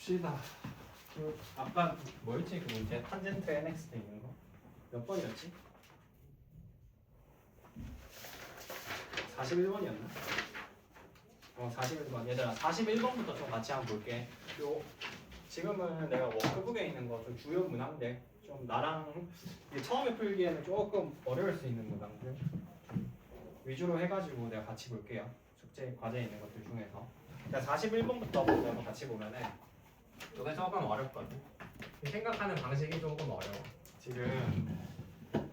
봅시다. 그 아까 뭐였지 그 문제? 탄젠트 nx 돼 있는 거? 몇 번이었지? 41번이었나? 41번. 얘들아 41번부터 좀 같이 한번 볼게. 요 지금은 내가 워크북에 있는 거 좀 주요 문항들 좀 나랑 이게 처음에 풀기에는 조금 어려울 수 있는 문항들 위주로 해가지고 내가 같이 볼게요. 숙제 과제에 있는 것들 중에서. 그러니까 41번부터 먼저 같이 보면은 이게 조금 어렵거든. 생각하는 방식이 조금 어려워. 지금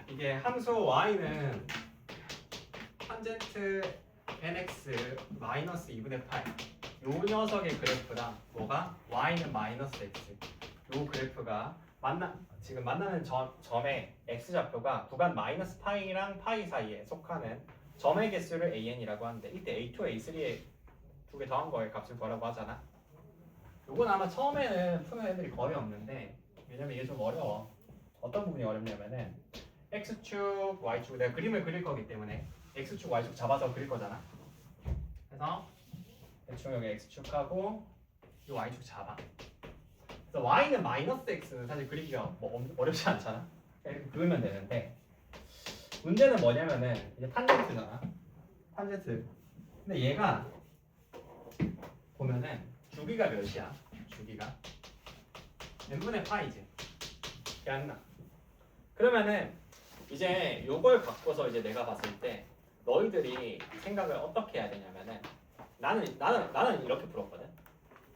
이게 함수 y는 탄젠트 nx 마이너스 2분의 8. 요 녀석의 그래프랑 뭐가 y는 마이너스 x. 요 그래프가 지금 만나는 점의 x좌표가 구간 마이너스 파이랑 파이 사이에 속하는 점의 개수를 an이라고 하는데 이때 a2, a3에 두 개 더한 거의 값을 구하라고 하잖아. 요건 아마 처음에는 푸는 애들이 거의 없는데 왜냐면 이게 좀 어려워. 어떤 부분이 어렵냐면은 x축, y축 내가 그림을 그릴 거기 때문에 x축, y축 잡아서 그릴 거잖아. 그래서 대충 여기 x축하고 이 y축 잡아. 그래서 y는 마이너스 x는 사실 그리기가 뭐 어렵지 않잖아. 이렇게 그으면 되는데 문제는 뭐냐면은 이제 탄젠트잖아. 탄젠트. 근데 얘가 보면은 주기가 몇이야? 주기가 n분의 파이지. 기억나? 그러면은 이제 요걸 갖고서 이제 내가 봤을 때 너희들이 생각을 어떻게 해야 되냐면은 나는 이렇게 풀었거든.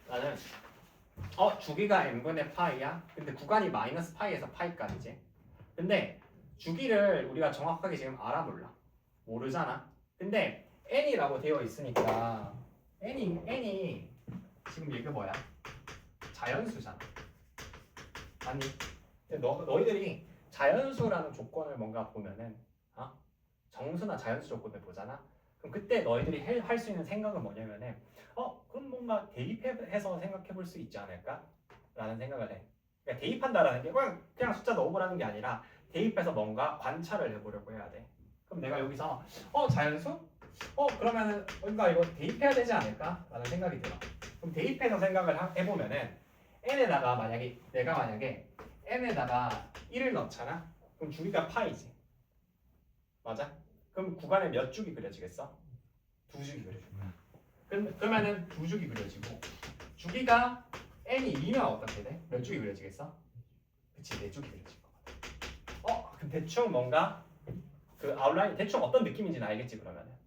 나는 주기가 n분의 파이야. 근데 구간이 마이너스 파이에서 파이까지지. 근데 주기를 우리가 정확하게 지금 알아 몰라? 모르잖아. 근데 n이라고 되어 있으니까 n이 지금 이게 뭐야? 자연수잖아. 아니, 근데 너희들이 자연수라는 조건을 뭔가 보면은 정수나 자연수 조건을 보잖아. 그럼 그때 너희들이 할 수 있는 생각은 뭐냐면은 그럼 뭔가 대입해서 생각해 볼 수 있지 않을까? 라는 생각을 해. 그러니까 대입한다라는 게 그냥 숫자 넣어보라는 게 아니라 대입해서 뭔가 관찰을 해보려고 해야 돼. 그럼 내가 여기서 자연수? 그러면은 뭔가 이거 대입해야 되지 않을까? 라는 생각이 들어. 그럼 대입해서 생각을 해보면은 n에다가 내가 만약에 n에다가 1을 넣잖아. 그럼 주기가 파이지. 맞아? 그럼 구간에 몇 줄이 그려지겠어? 두 줄이 그려지고. 그러면은 두 줄이 그려지고 주기가 n이 2면 어떻게 돼? 몇 줄이 그려지겠어? 그치, 네 줄이 그려질 거거든. 그럼 대충 뭔가 그 아웃라인 대충 어떤 느낌인지는 알겠지 그러면은.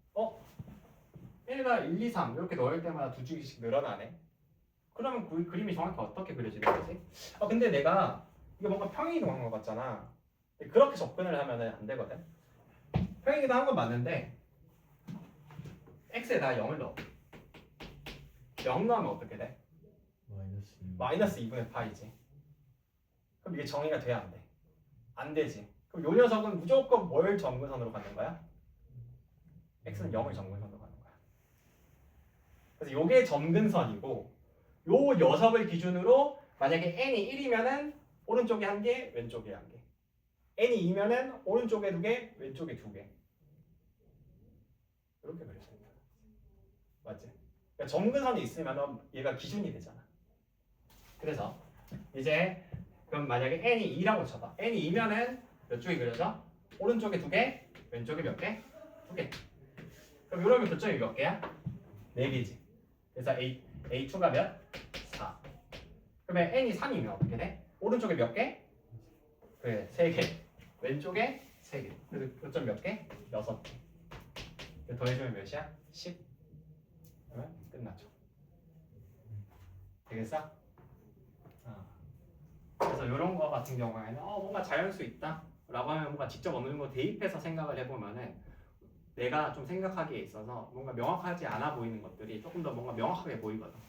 n에다 1, 2, 3 이렇게 넣을 때마다 두 줄씩 늘어나네. 그러면 그 그림이 정확히 어떻게 그려지는 거지? 근데 내가 이게 뭔가 평행이동한 것 같잖아. 그렇게 접근을 하면은 안 되거든. 평행이동한 건 맞는데 x에다 0을 넣어. 0 넣으면 어떻게 돼? 마이너스 2분의 파이지. 그럼 이게 정의가 돼야 안 돼? 안 되지. 그럼 요 녀석은 무조건 뭘 정근선으로 가는 거야? x는 0을 정근선으로 가는 거야. 그래서 요게 점근선이고 요 녀석을 기준으로 만약에 n이 1이면은 오른쪽에 한 개, 왼쪽에 한 개. n이 2면은 오른쪽에 두 개, 왼쪽에 두 개. 이렇게 그릴 수 있다. 맞지? 그러니까 점근선이 있으면 얘가 기준이 되잖아. 그래서 이제 그럼 만약에 n이 2라고 쳐봐. n이 2면은 몇 쪽이 그려져? 오른쪽에 두 개, 왼쪽에 몇 개? 두 개. 그럼 이러면 교점이 몇 개야? 네 개지. 그래서 A2가 몇? 4. 그러면 n이 3이면 어떻게 돼? 오른쪽에 몇 개? 그래, 3개. 왼쪽에 3개. 그래서 교점 몇 개? 6개. 더해주면 몇이야? 10. 그러면 끝났죠. 되겠어? 그래서 이런 거 같은 경우에는 뭔가 자연수 있다 라고 하면 뭔가 직접 어느 정도 대입해서 생각을 해보면은 내가 좀 생각하기에 있어서 뭔가 명확하지 않아 보이는 것들이 조금 더 뭔가 명확하게 보이거든.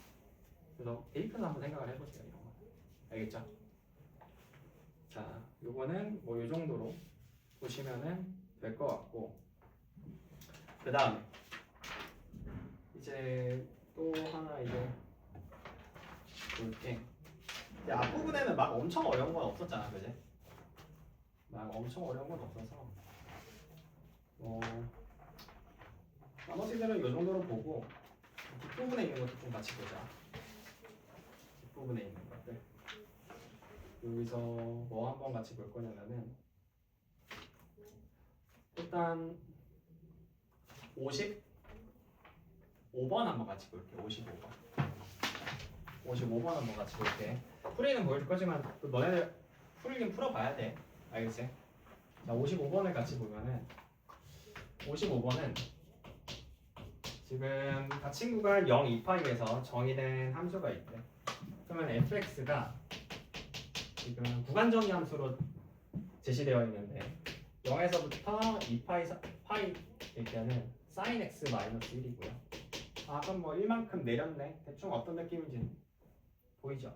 그래서 대입해서 한번 생각을 해보세요. 이런 거. 알겠죠? 자, 요거는 뭐 이 정도로 보시면은 될 것 같고, 그 다음에 이제 또 하나 이제 볼게. 앞부분에는 막 엄청 어려운 건 없었잖아, 그지? 막 엄청 어려운 건 없어서 나머지들은 이 정도로 보고 뒷부분에 있는 것도 좀 같이 보자. 뒷부분. 앞부분에 있는 것들. 여기서 뭐 한번 같이 볼 거냐면은 일단 55번 한번 같이 볼게. 55번 한번 같이 볼게. 풀이는 보여줄 거지만 또 너네들 풀긴 풀어봐야 돼. 알겠지? 자, 55번을 같이 보면은 55번은 지금 다 친구가 0, 2파이에서 정의된 함수가 있대. 그러면 fx가 지금 구간정의 함수로 제시되어 있는데 0에서부터 2파이 파이일 때는 sin x 마이너스 1이고요. 아, 그럼 뭐 1만큼 내렸네. 대충 어떤 느낌인지 보이죠?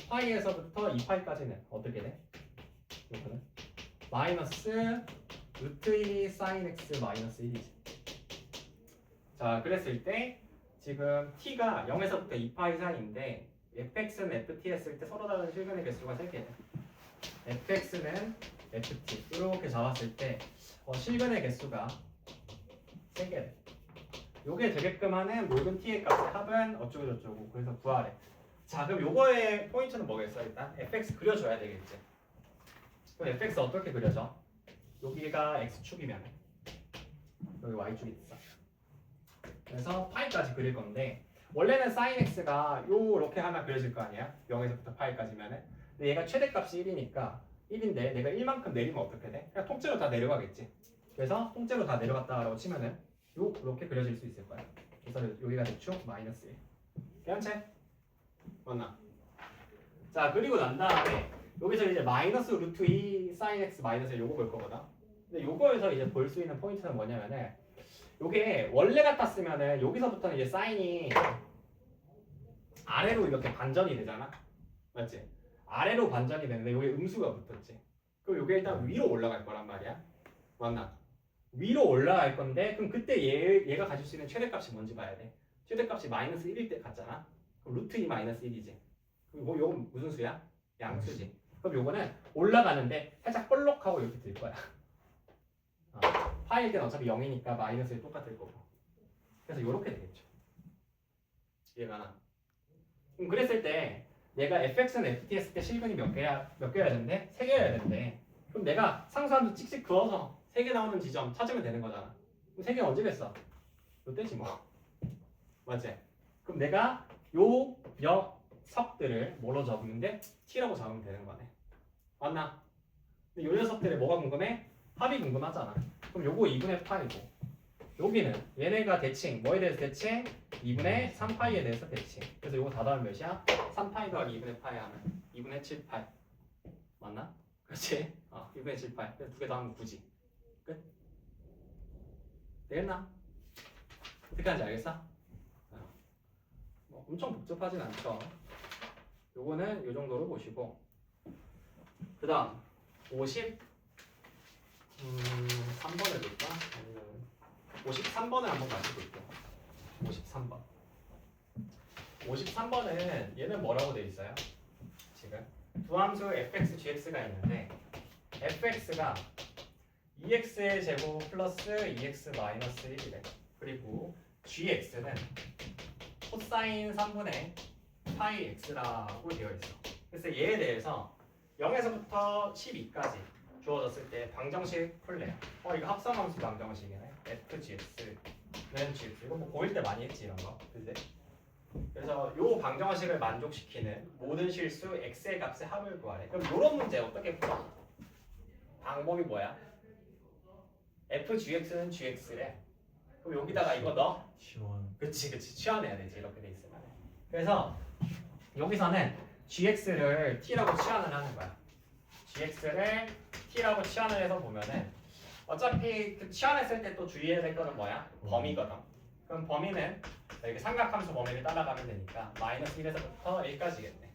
파이에서부터 2파이까지는 어떻게 돼? 이거는 마이너스 루트 1이 sin x 마이너스 1이지. 자, 그랬을 때 지금 t가 0에서부터 2파이 사이인데 fx는 ft 했을 때 서로 다른 실근의 개수가 3개 돼. fx는 ft 이렇게 잡았을 때 실근의 개수가 3개 돼. 요게 되게끔 하는 모든 t의 값의 합은 어쩌고저쩌고 그래서 구하래. 자, 그럼 요거의 포인트는 뭐겠어? 일단 fx 그려줘야 되겠지. 그럼 fx 어떻게 그려져? 여기가 x축이면 여기 y축이 있어. 그래서 파이까지 그릴 건데 원래는 sin x가 요렇게 하나 그려질 거 아니야? 0에서부터 파이까지면은. 근데 얘가 최대값이 1이니까 1인데 내가 1만큼 내리면 어떻게 돼? 그냥 통째로 다 내려가겠지. 그래서 통째로 다 내려갔다라고 치면은 요렇게 그려질 수 있을 거야. 그래서 여기가 대충 마이너스 1. 괜찮지? 맞나? 자, 그리고 난 다음에 여기서 이제 마이너스 루트 2 sin x 마이너스 1 요거 볼 거거든. 근데 요거에서 이제 볼 수 있는 포인트는 뭐냐면은 요게 원래 같았으면은 여기서부터는 이제 사인이 아래로 이렇게 반전이 되잖아. 맞지? 아래로 반전이 되는데 여기 음수가 붙었지. 그럼 요게 일단 위로 올라갈 거란 말이야. 맞나? 위로 올라갈 건데 그럼 그때 얘가 가질 수 있는 최대값이 뭔지 봐야 돼. 최대값이 마이너스 1일 때 같잖아. 그럼 루트 2 마이너스 1이지. 그럼 요건 무슨 수야? 양수지. 그럼 요거는 올라가는데 살짝 볼록하고 이렇게 될 거야. 파일 때는 어차피 0이니까 마이너스에 똑같을 거고. 그래서 이렇게 되겠죠. 이해가나? 그럼 그랬을 때 내가 fx는 ft 했을 때 실근이 몇 개여야 되는데? 3개여야 되는데 그럼 내가 상수함수 찍찍 그어서 3개 나오는 지점 찾으면 되는 거잖아. 그럼 3개 언제 됐어? 이때지 뭐. 맞지? 그럼 내가 요 녀석들을 뭐로 적는데? t라고 적으면 되는 거네. 맞나? 근데 요 녀석들이 뭐가 궁금해? 합이 궁금하잖아. 그럼 요거 2분의 파이고 여기는 얘네가 대칭 뭐에 대해서 대칭? 2분의 3파이에 대해서 대칭. 그래서 요거 다 더하면 몇이야? 3파이 더하기 2분의 파이 하면 2분의 7파이. 맞나? 그렇지? 2분의 7파이. 그래서 2개 더하면 9지. 끝? 되겠나? 어떻게 하는지 알겠어? 뭐 엄청 복잡하진 않죠. 요거는 요 정도로 보시고 그 다음 3번을 볼까? 아니면 53번을 한번 같이 볼게요. 53번. 53번은 얘는 뭐라고 되어 있어요? 지금 두 함수 fx, gx가 있는데 fx가 2x의 제곱 플러스 2x 마이너스 1이래. 그리고 gx는 코사인 3분의 파이 x라고 되어 있어. 그래서 얘에 대해서 0에서부터 12까지 주어졌을 때 방정식 풀래요. 이거 합성함수 방정식이네. fgx는 gx. 이거 뭐 고1 때 많이 했지 이런 거. 그지? 그래서 요 방정식을 만족시키는 모든 실수 x의 값의 합을 구하래. 그럼 요런 문제 어떻게 풀어? 방법이 뭐야? fgx는 gx래. 그럼 여기다가 이거 넣어? 그치 치환해야 되지 이렇게 돼 있으면. 그래서 여기서는 gx를 t라고 치환을 하는 거야. gx를 t라고 치환을 해서 보면은 어차피 그 치환했을 때 또 주의해야 될 거는 뭐야? 범위거든. 그럼 범위는 이렇게 삼각함수 범위를 따라가면 되니까 마이너스 1에서부터 1까지겠네.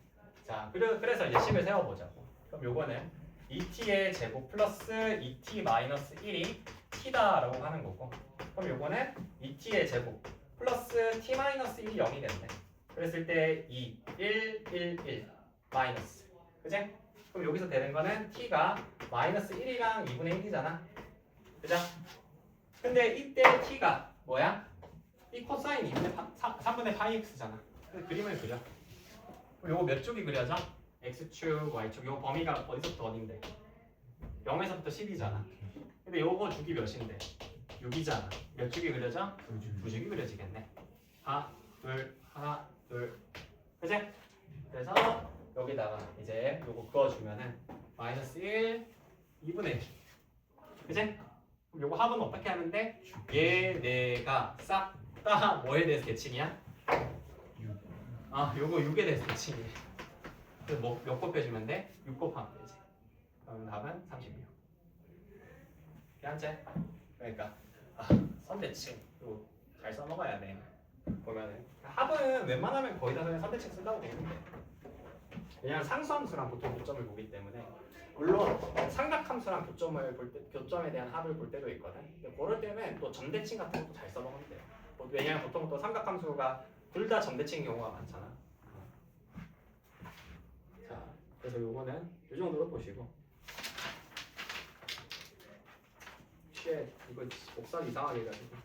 자, 그래서 이제 식을 세워보자고. 그럼 요거는 2t의 제곱 플러스 2t 마이너스 1이 t다라고 하는 거고, 그럼 요거는 2t의 제곱 플러스 t 마이너스 1이 0이 됐네. 그랬을 때 2, 1, 1, 1 마이너스. 그지? 그럼 여기서 되는 거는 t가 마이너스 1이랑 2분의 1이잖아. 그죠? 근데 이때 t가 뭐야? 이 코사인 3분의 파이 x잖아. 그래서 그림을 그려. 요거 몇 쪽이 그려져? x축, y축. 요 범위가 어디서부터 어딘데? 0에서부터 10이잖아. 근데 요거 주기 몇인데? 6이잖아. 몇 축이 그려져? 두 축이 그려지겠네. 하나, 둘, 하나, 둘. 그치? 그래서 여기다가 이제 요거 그어주면은 마이너스 1, 2분의 1. 그치? 그럼 요거 합은 어떻게 하면 돼? 얘네가 싹 다 뭐에 대해서 계층이야? 요거 6에 대해서 계층이야. 그래서 몇 곱해주면 돼? 6 곱하면 되지. 그럼 답은 36. 괜찮지? 그러니까 선대칭 이거 잘 써먹어야 돼. 보면은 합은 웬만하면 거의 다 그냥 선대칭 쓴다고 보는데 왜냐면 상수함수랑 보통 교점을 보기 때문에 물론 삼각함수랑 교점을 볼 때, 교점에 대한 합을 볼 때도 있거든. 근데 그럴 때는 또 점대칭 같은 것도 잘 써먹으면 돼요. 왜냐면 보통 또 삼각함수가 둘 다 점대칭 경우가 많잖아. 자, 그래서 요거는 이 정도로 보시고. 이거 복사 이상하게 해가지고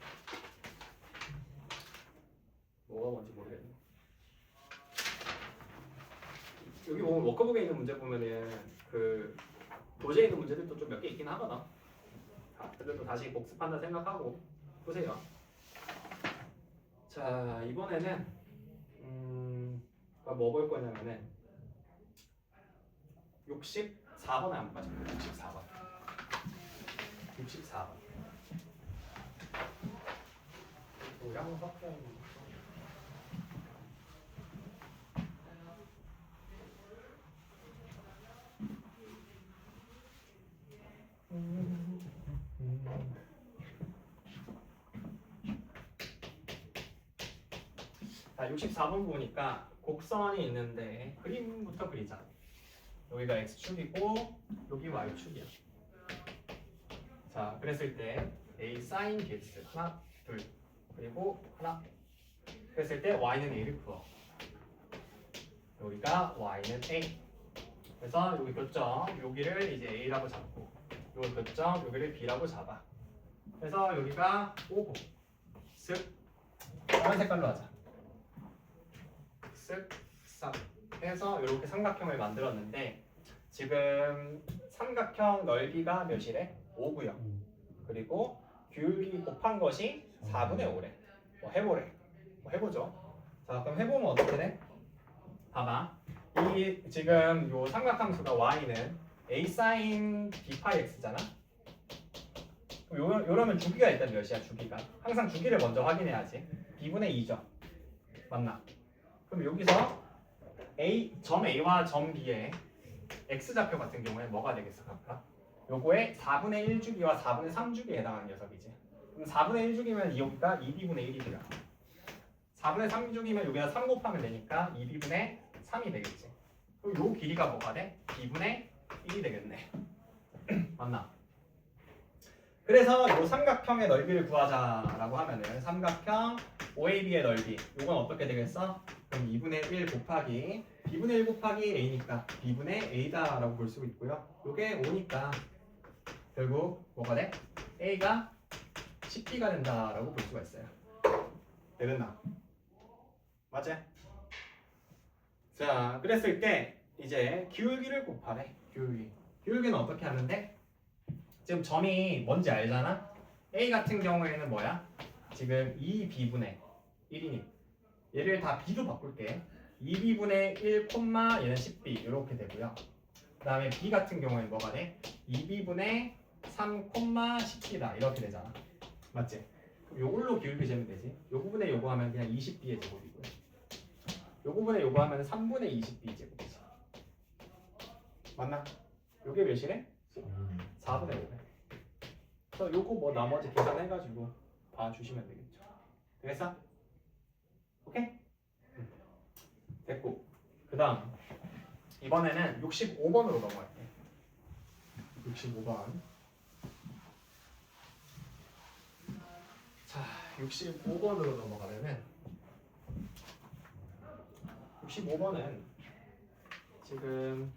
뭐가 뭔지 모르겠네. 여기 보면 워크북에 있는 문제 보면은 그 도제에 있는 문제들도 좀 몇 개 있긴 하거든. 그래도 다시 복습한다 생각하고 보세요. 자, 이번에는 뭐 볼 거냐면은 64번에 한번 가자. 64번. 64번. 우리 한번 섞여 있는 거. 자, 64번 보니까 곡선이 있는데 그림부터 그리자. 여기가 x축이고 여기 y축이야. 자, 그랬을 때 a sin bx 하나, 둘, 그리고 하나. 그랬을 때 y는 a를 구워. 여기가 y는 a. 그래서 여기 교점 여기를 이제 a라고 잡고 여기 교점 여기를 b라고 잡아. 그래서 여기가 5고 쓱 다른 색깔로 하자. 쓱 3 해서 이렇게 삼각형을 만들었는데 지금 삼각형 넓이가 몇이래? 5고요. 그리고 규율이 곱한 것이 4분의 5래. 뭐 해보래. 뭐 해보죠. 자, 그럼 해보면 어떻게 돼? 봐봐. 이 지금 요 삼각함수가 y는 a sin b 파이 x잖아. 요러면 주기가 일단 몇이야? 주기가 항상 주기를 먼저 확인해야지. b분의 2죠. 맞나? 그럼 여기서 점 a와 점 b의 x좌표 같은 경우에 뭐가 되겠어? 각각? 요거에 4분의 1주기와 4분의 3주기에 해당하는 녀석이지. 그럼 4분의 1주기면 여기가 2b분의 1이고요. 4분의 3주기면 여기다 3 곱하면 되니까 2b분의 3이 되겠지. 그럼 요 길이가 뭐가 돼? b분의 1이 되겠네. 맞나? 그래서 요 삼각형의 넓이를 구하자라고 하면은 삼각형 OAB의 넓이 요건 어떻게 되겠어? 그럼 2분의 1 곱하기 b분의 1 곱하기 a니까 b분의 a다라고 볼 수 있고요. 요게 5니까 결국 뭐가 돼? a가 10b가 된다라고 볼 수가 있어요. 되겠나? 맞지? 자, 그랬을 때 이제 기울기를 곱하래. 기울기는 어떻게 하면 돼? 지금 점이 뭔지 알잖아? a 같은 경우에는 뭐야? 지금 2b분의 1이니 얘를 다 b로 바꿀게. 2b분의 1, 얘는 10b 이렇게 되고요. 그 다음에 b 같은 경우에는 뭐가 돼? 2b분의 3, 10b다 이렇게 되잖아. 맞지? 그럼 요걸로 기울기 재면 되지. 요 부분에 요거 하면 그냥 20b의 제곱이고요. 요 부분에 요거 하면 3분의 20b 제곱이지. 맞나? 요게 몇이래? 4분의 5래. 그래서 요거 뭐 나머지 계산해가지고 봐주시면 되겠죠. 되겠어? 오케이? 됐고. 그 다음 이번에는 65번으로 넘어갈게. 65번. 자, 65번으로 넘어가면은 65번은 지금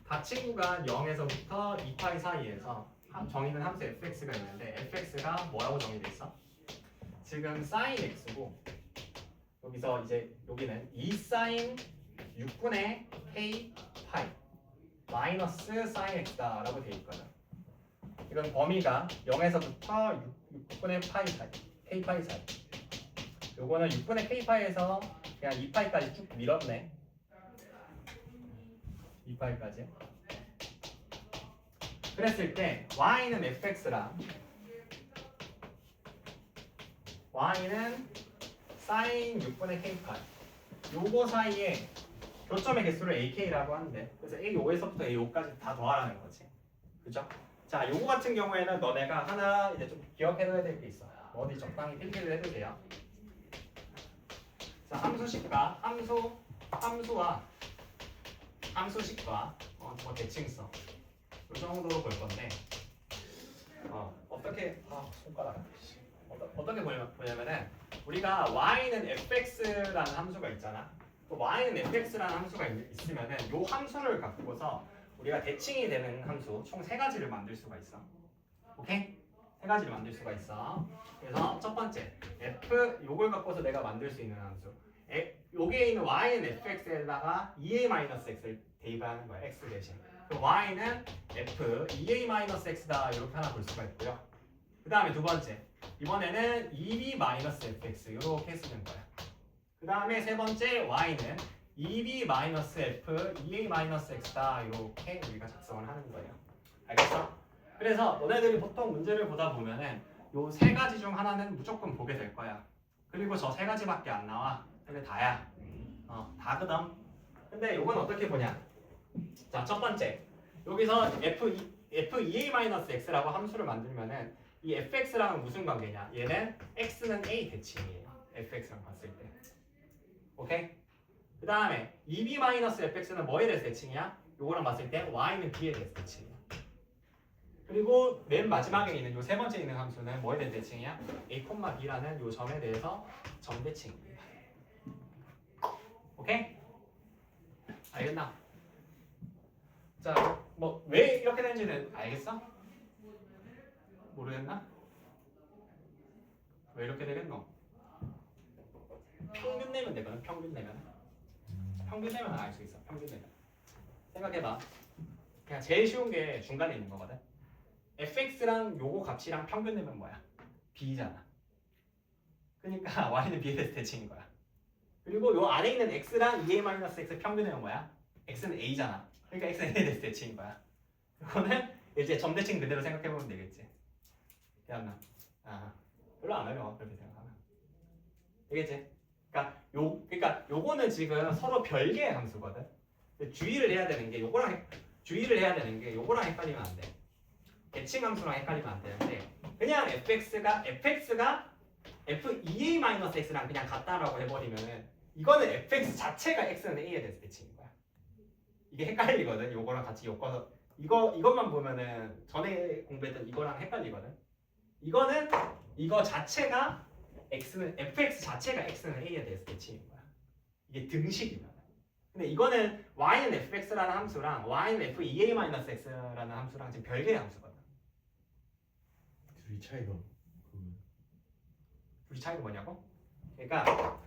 닫힌 구간 0에서부터 2파이 사이에서 정의는 함수 fx가 있는데 fx가 뭐라고 정의돼 있어? 지금 sin x고 여기서 이제 여기는 2 sin 6분의 k 파이 마이너스 사인 x다라고 돼 있거든. 이건 범위가 0에서부터 6분의 파이 사이, k 파이 사이. 요거는 6분의 k 파이에서 그냥 2파이까지 쭉 밀었네. 2파이까지. 그랬을 때 y는 fx랑 y는 사인 6분의 k 파이. 요거 사이에 교점의 개수를 ak라고 하는데, 그래서 a5에서부터 a5까지 다 더하라는 거지. 그죠? 자, 요거 같은 경우에는 너네가 하나 이제 좀 기억해둬야 될 게 있어. 어디 적당히 필기를 해도 돼요. 자, 함수식과 함수식과 뭐 대칭성 이 정도로 볼 건데, 어떻게 손가락 어떻게 보냐면은 우리가 y는 fx라는 함수가 있잖아. 또 y는 fx라는 함수가 있으면은 요 함수를 갖고서 우리가 대칭이 되는 함수 총 3가지를 만들 수가 있어. 오케이? 3가지를 만들 수가 있어. 그래서 첫 번째 f 요걸 갖고서 내가 만들 수 있는 함수. 여기에 있는 y는 fx에다가 2a-x를 대입하는 거야. x 대신. 그 y는 f 2a-x다 이렇게 하나 볼 수가 있고요. 그 다음에 두 번째 이번에는 2b-fx 이렇게 쓰는 거야. 그 다음에 세 번째 y는 2b-f 2a-x다 이렇게 우리가 작성을 하는 거예요. 알겠어? 그래서 너네들이 보통 문제를 보다 보면은 요 3가지 중 하나는 무조건 보게 될 거야. 그리고 저 3가지밖에 안 나와. 근데 다야. 다거든. 근데 요건 어떻게 보냐? 자, 첫 번째 여기서 f2a-x라고 함수를 만들면은 이 fx랑은 무슨 관계냐? 얘는 x는 a 대칭이에요. fx랑 봤을 때. 오케이? 그 다음에 2b-fx는 뭐에 대해서 대칭이야? 요거랑 봤을 때 y는 b에 대해서 대칭이야. 그리고 맨 마지막에 있는 요 세 번째 있는 함수는 뭐에 대해서 대칭이야? a, b라는 요 점에 대해서 점 대칭입니다. 오케이? 알겠나? 자, 뭐 왜 이렇게 되는지는 알겠어? 모르겠나? 왜 이렇게 되겠노? 평균 내면 되거든. 평균 내면 알 수 있어. 평균 내면. 생각해봐. 그냥 제일 쉬운 게 중간에 있는 거거든. fx랑 요거 값이랑 평균 내면 뭐야? b잖아. 그러니까 y는 b에 대해서 대칭인 거야. 그리고 요 안에 있는 x랑 2a-x 평균 내면 뭐야? x는 a잖아. 그러니까 x는 a에 대해서 대칭인 거야. 이거는 이제 점대칭 그대로 생각해보면 되겠지. 기억나? 별로 안 어려워. 그렇게 생각하면. 되겠지? 그러니까 요거는 지금 서로 별개의 함수거든. 주의를 해야 되는 게 요거랑 헷갈리면 안 돼. 대칭 함수랑 헷갈리면 안 되는데, 그냥 fx가 f2a-x랑 그냥 같다라고 해버리면은 이거는 fx 자체가 x는 a에 대해서 대칭인 거야. 이게 헷갈리거든. 요거랑 같이 엮어서 이것만 보면은 전에 공부했던 이거랑 헷갈리거든. 이거는 이거 자체가 fx 자체가 x는 a에 대해서 대칭인 거야. 이게 등식이면. 근데 이거는 y는 fx라는 함수랑 y는 f2a-x라는 함수랑 지금 별개의 함수거든. 둘이 차이가 뭐냐고? 그러니까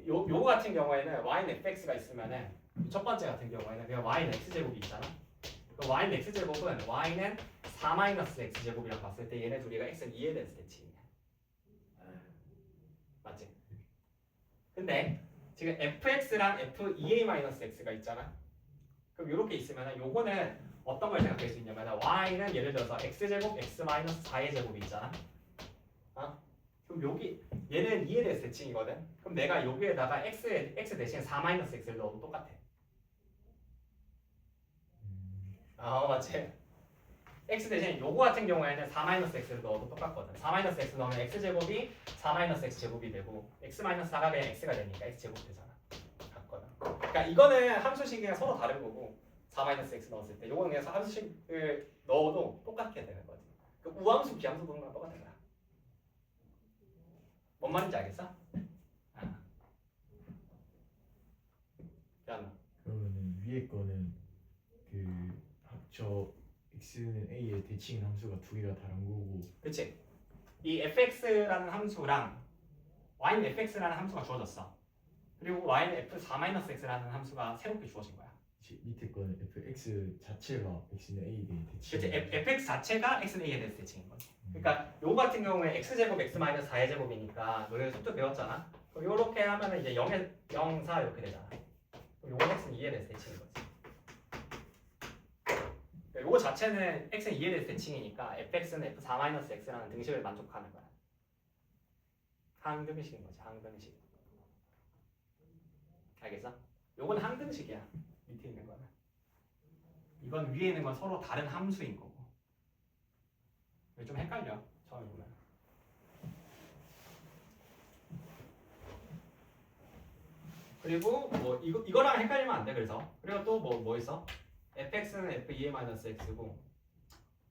요거 같은 경우에는 y는 fx가 있으면은 첫 번째 같은 경우에는 그냥 y는 x제곱이 있잖아. 그 y는 x제곱은 y는 4-x제곱이라고 봤을 때 얘네 둘이가 x는 2에 대해서 대칭이야. 맞지? 근데 지금 fx랑 f2a-x가 있잖아. 그럼 이렇게 있으면 요거는 어떤 걸 생각할 수 있냐면 y는 예를 들어서 x제곱 x-4의 제곱이 있잖아. 그럼 여기 얘는 2에 대해서 대칭이거든. 그럼 내가 여기에다가 x 대신 4-x를 넣어도 똑같아. 맞지? x 대신 요거 같은 경우에는 4-x를 넣어도 똑같거든. 4-x 넣으면 x제곱이 4-x제곱이 되고 x-4가 그냥 x가 되니까 x제곱 되잖아. 같거든. 그러니까 이거는 함수식이랑 서로 다른 거고 4-x 넣었을 때 요거는 그냥 함수식을 넣어도 똑같게 되는 거지. 그 우함수 비함수 보는 거랑 똑같은 거야. 뭔 말인지 알겠어? 그러면은 위에 거는 그 합쳐 x는 a의 대칭 함수가 두 개가 다른 거고. 그치? 이 fx라는 함수랑 y는 fx라는 함수가 주어졌어. 그리고 y는 f4-x라는 함수가 새롭게 주어진 거야. 밑에 거는 fx 자체가 x는 a에 대해 대칭. 그치? fx 자체가 x는 a에 대해서 대칭인 거지. 그러니까 요거 같은 경우에 x제곱 x-4의 제곱이니까 너희 속도 배웠잖아. 그럼 요렇게 하면은 이제 0에 0, 4 이렇게 되잖아. 그럼 요건 x는 2에 대해서 대칭인 거지. 그러니까 요거 자체는 x는 2에 대해서 대칭이니까 fx는 f4-x라는 등식을 만족하는 거야. 항등식인 거지. 항등식. 알겠어? 요건 항등식이야. 밑에 있는 거는. 이건 위에 있는 건 서로 다른 함수인 거고. 좀 헷갈려. 처음에 보면. 그리고 뭐 이거랑 헷갈리면 안 돼. 그래서 그리고 또 뭐 있어? fx는 f2-x고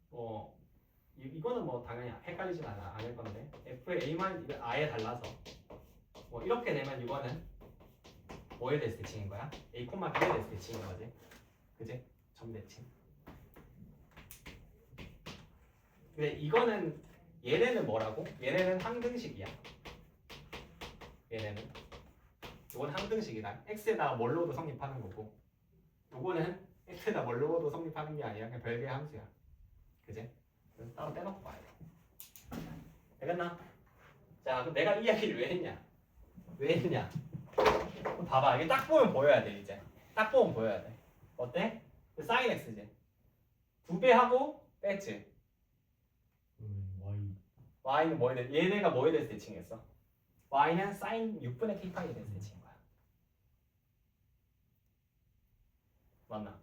뭐 이거는 뭐 당연히 헷갈리진 않을 건데 f(a-) 이거 아예 달라서 뭐 이렇게 되면 이거는 뭐에 대해서 대칭인 거야? a, b에 대해서 대칭인 거지. 그지? 점대칭. 근데 이거는 얘네는 뭐라고? 얘네는 항등식이야. 얘네는 이건 항등식이다. x에다가 뭘 넣어도 성립하는 거고 요거는 x에다 뭘 넣어도 성립하는 게 아니라 그냥 별개의 함수야. 그지? 그래서 따로 떼놓고 봐야 돼. 되겠나? 자, 그럼 내가 이 이야기를 왜 했냐? 왜 했냐? 그럼 봐봐. 이게 딱 보면 보여야 돼. 이제 딱 보면 보여야 돼. 어때? sin x지. 2배 하고 뺐지. y는 뭐에 대해 얘네가 뭐에 대해서 대칭했어? y는 sin 6분의 k파이에 대해서 대칭인 거야. 맞나?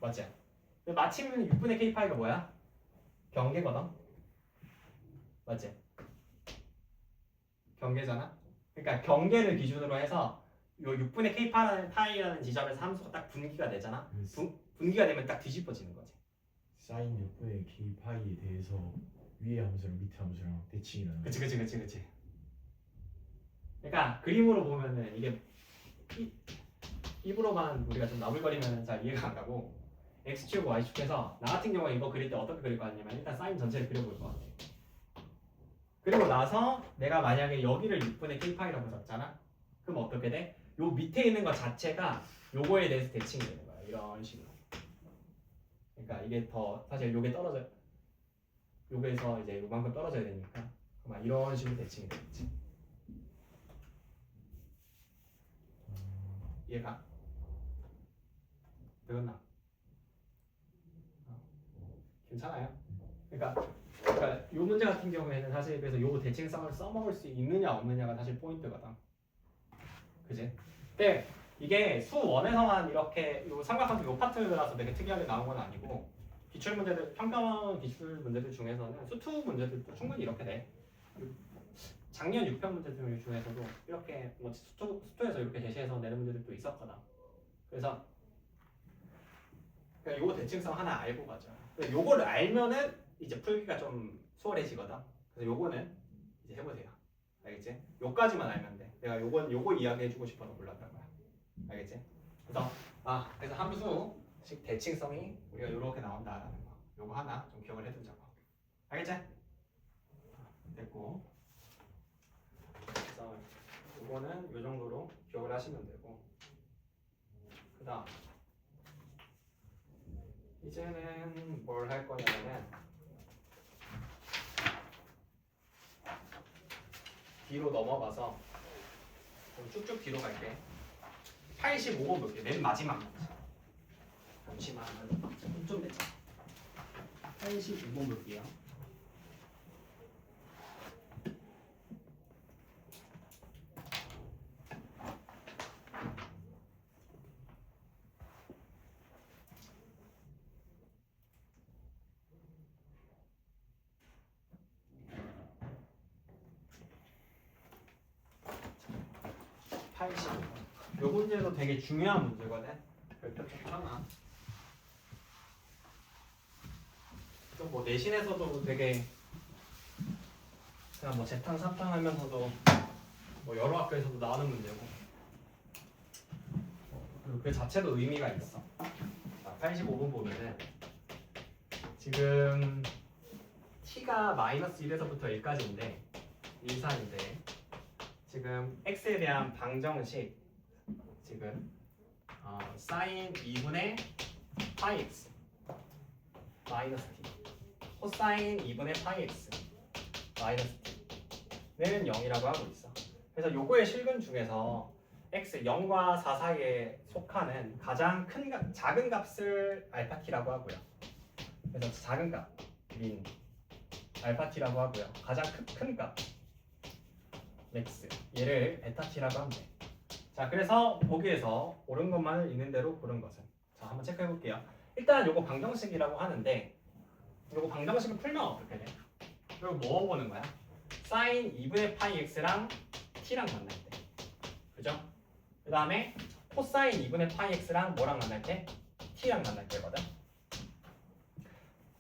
맞지? 마침 6분의 k파이가 뭐야? 경계거든. 맞지? 경계잖아. 그러니까 경계를 기준으로 해서 요 6분의 k파이라는 지점에서 함수가 딱 분기가 되잖아. 분기가 되면 딱 뒤집어지는 거지. sin 6분의 k 파이에 대해서 위에 함수랑 밑에 함수랑 대칭이라는. 그치. 그러니까 그림으로 보면은 이게 입으로만 우리가 좀 나불거리면 잘 이해가 안 가고 x축, y축에서 나 같은 경우에 이거 그릴 때 어떻게 그릴 거 같냐면 일단 사인 전체를 그려볼 것 같아. 그리고 나서 내가 만약에 여기를 6분의 k파이라고 썼잖아. 그럼 어떻게 돼? 요 밑에 있는 거 자체가 요거에 대해서 대칭이 되는 거야. 이런 식으로. 그러니까 이게 더 사실 요게 떨어져. 요게서 이제 요만큼 떨어져야 되니까 막 이런 식으로 대칭이 되겠지. 이해가? 되었나? 괜찮아요? 그러니까 요 문제 같은 경우에는 사실 그래서 요 대칭성을 써먹을 수 있느냐 없느냐가 사실 포인트거든. 그지? 근데 이게 수 1에서만 이렇게 요 삼각관계 요 파트라서 되게 특이하게 나온 건 아니고 기출 문제들, 평평한 기출 문제들 중에서는 수2 문제들도 충분히 이렇게 돼. 작년 6편 문제들 중에서도 이렇게 뭐 수투에서 이렇게 제시해서 내는 문제들도 있었거든. 그래서 그냥 요거 대칭성 하나 알고 가자. 요거를 알면은 이제 풀기가 좀 수월해지거든. 그래서 요거는 이제 해보세요. 알겠지? 요까지만 알면 돼. 내가 요거 이야기해주고 싶어서 골랐던 거야. 알겠지? 그래서 그래서 함수식 대칭성이 우리가 요렇게 나온다라는 거. 요거 하나 좀 기억을 해두자고. 알겠지? 됐고. 그래서 요거는 요 정도로 기억을 하시면 되고. 그다음 이제는 뭘 할 거냐면은 뒤로 넘어가서 쭉쭉 뒤로 갈게. 85번 볼게. 맨 마지막 문제. 잠시만 좀 됐죠. 85번 볼게요. 요 문제도 되게 중요한 문제거든. 별표 좀 쳐놔. 좀 뭐 내신에서도 되게 그냥 뭐 재탕 삼탕 하면서도 뭐 여러 학교에서도 나오는 문제고 그리고 그 자체도 의미가 있어. 자, 85번 보면은 지금 t가 -1에서부터 1까지인데 1, 4인데 지금 x에 대한 방정식 지금 사인 2분의 파이 x 마이너스 t 코사인 2분의 파이 x 마이너스 t는 0이라고 하고 있어. 그래서 요거의 실근 중에서 x 0과 4 사이에 속하는 가장 작은 값을 알파 t라고 하고요. 그래서 작은 값 민 알파 t라고 하고요. 가장 큰 값 x 얘를 베타 t라고 하면 돼. 자, 그래서 보기에서 옳은 것만을 있는 대로 고른 것은 자 한번 체크해 볼게요. 일단 요거 방정식이라고 하는데 요거 방정식을 풀면 어떻게 돼? 그리고 뭐 보는 거야? 사인 2분의 파이 x랑 t랑 만날 때, 그죠? 그 다음에 코사인 2분의 파이 x랑 뭐랑 만날 때? t랑 만날 때거든.